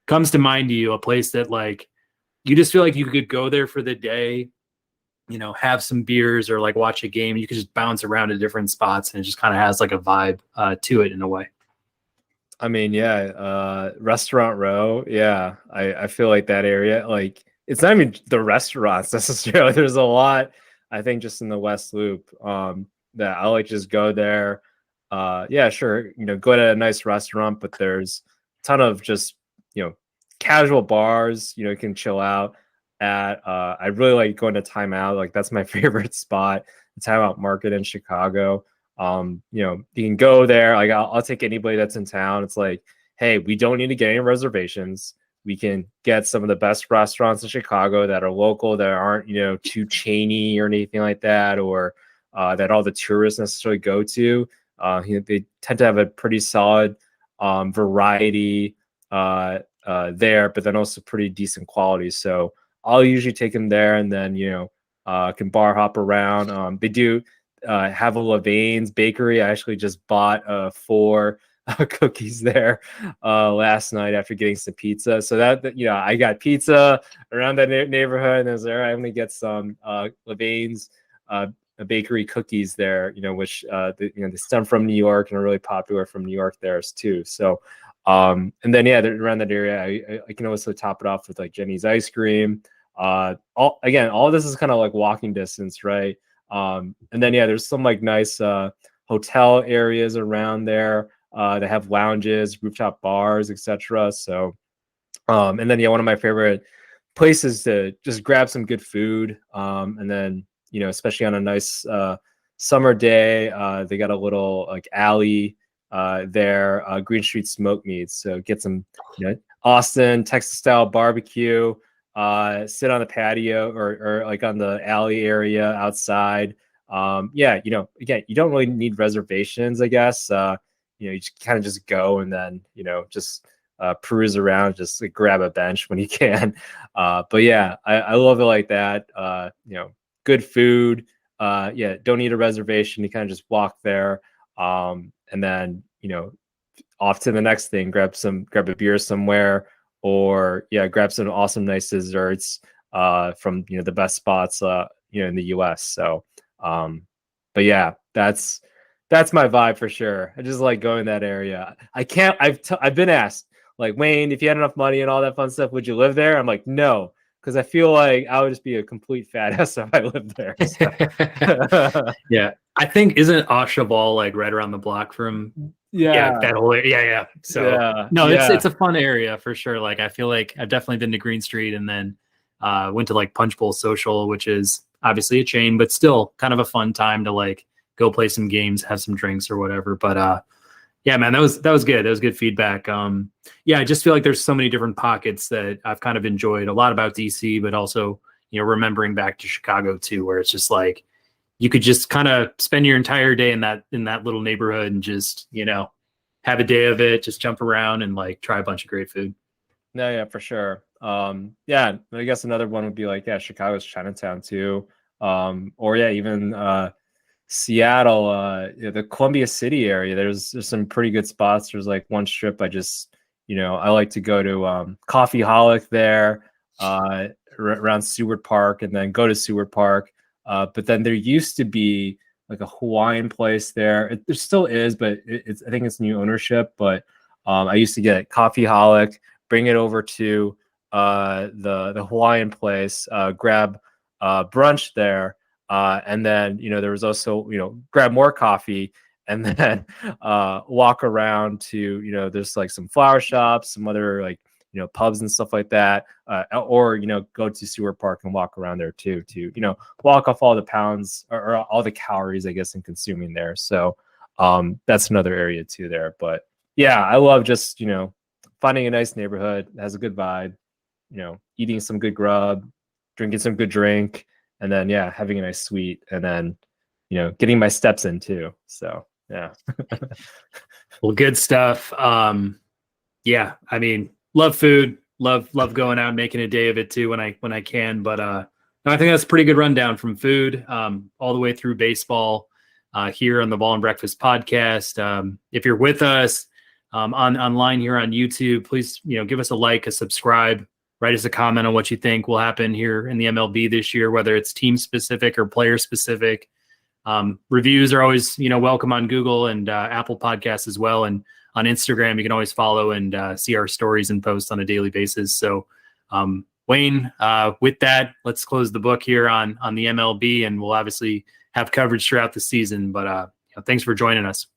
comes to mind to you, a place that like you just feel like you could go there for the day, have some beers or like watch a game. You could just bounce around to different spots and it just kind of has like a vibe to it in a way. I mean, yeah, Restaurant Row. Yeah, I feel like that area, like it's not even the restaurants necessarily. There's a lot, I think, just in the West Loop that I like just go there. Yeah, sure, go to a nice restaurant, but there's a ton of just, casual bars, you can chill out at. I really like going to Time Out. Like that's my favorite spot, the Time Out Market in Chicago. You can go there. Like I'll take anybody that's in town. It's like, hey, we don't need to get any reservations. We can get some of the best restaurants in Chicago that are local, that aren't, too chainy or anything like that, or that all the tourists necessarily go to. They tend to have a pretty solid variety there, but then also pretty decent quality. So I'll usually take them there, and then can bar hop around. They do have a Levain's bakery. I actually just bought 4 cookies there last night after getting some pizza. So that I got pizza around that neighborhood, and I was there. I'm gonna get some Levain's bakery cookies there. Which they stem from New York and are really popular from New York there too. So and then around that area, I can also top it off with like Jenny's ice cream. All this is kind of like walking distance, right? And then there's some like nice hotel areas around there that have lounges, rooftop bars, etc. So and then one of my favorite places to just grab some good food, and then especially on a nice summer day, they got a little like alley there, Green Street Smoke Meats. So get some Austin Texas style barbecue, sit on the patio or like on the alley area outside. Again, you don't really need reservations, I guess. You just kind of just go, and then just peruse around, just like, grab a bench when you can. But yeah, I love it like that. Good food. Don't need a reservation. You kind of just walk there, and then off to the next thing. Grab a beer somewhere, or grab some awesome nice desserts from the best spots in the US. So but yeah, that's my vibe for sure. I just like going that area. I've been asked, like, Wayne, if you had enough money and all that fun stuff, would you live there? I'm like, no, because I feel like I would just be a complete fat ass if I lived there. So. Yeah, I think isn't Oshaval like right around the block from that whole area. Yeah. So it's a fun area for sure. Like I feel like I've definitely been to Green Street, and then went to like Punch Bowl Social, which is obviously a chain, but still kind of a fun time to like go play some games, have some drinks or whatever. But yeah, man, that was good. That was good feedback. I just feel like there's so many different pockets that I've kind of enjoyed a lot about DC, but also remembering back to Chicago too, where it's just like you could just kind of spend your entire day in that little neighborhood and just have a day of it, just jump around and like try a bunch of great food. No, yeah, for sure. I guess another one would be like Chicago's Chinatown too. Or even Seattle, the Columbia City area, there's some pretty good spots. There's like one strip I like to go to Coffee Holic there, around Seward Park, and then go to Seward Park. But then there used to be like a Hawaiian place there. There still is, but I think it's new ownership. But I used to get Coffee Holic, bring it over to the Hawaiian place, grab brunch there. And then, there was also, grab more coffee and then walk around to, there's like some flower shops, some other like, pubs and stuff like that. Or, go to Seward Park and walk around there too, to, walk off all the pounds or all the calories, I guess, in consuming there. So that's another area too there. But yeah, I love just, finding a nice neighborhood that has a good vibe, eating some good grub, drinking some good drink. And then, yeah, having a nice suite, and then, getting my steps in too. So, yeah. Well, good stuff. Yeah, I mean, love food, love going out and making a day of it too when I can. But no, I think that's a pretty good rundown from food all the way through baseball here on the Ball and Breakfast podcast. If you're with us online here on YouTube, please, give us a like, a subscribe. Write us a comment on what you think will happen here in the MLB this year, whether it's team specific or player specific. Reviews are always, welcome on Google and Apple Podcasts as well. And on Instagram, you can always follow and see our stories and posts on a daily basis. So, Wayne, with that, let's close the book here on the MLB, and we'll obviously have coverage throughout the season. But thanks for joining us.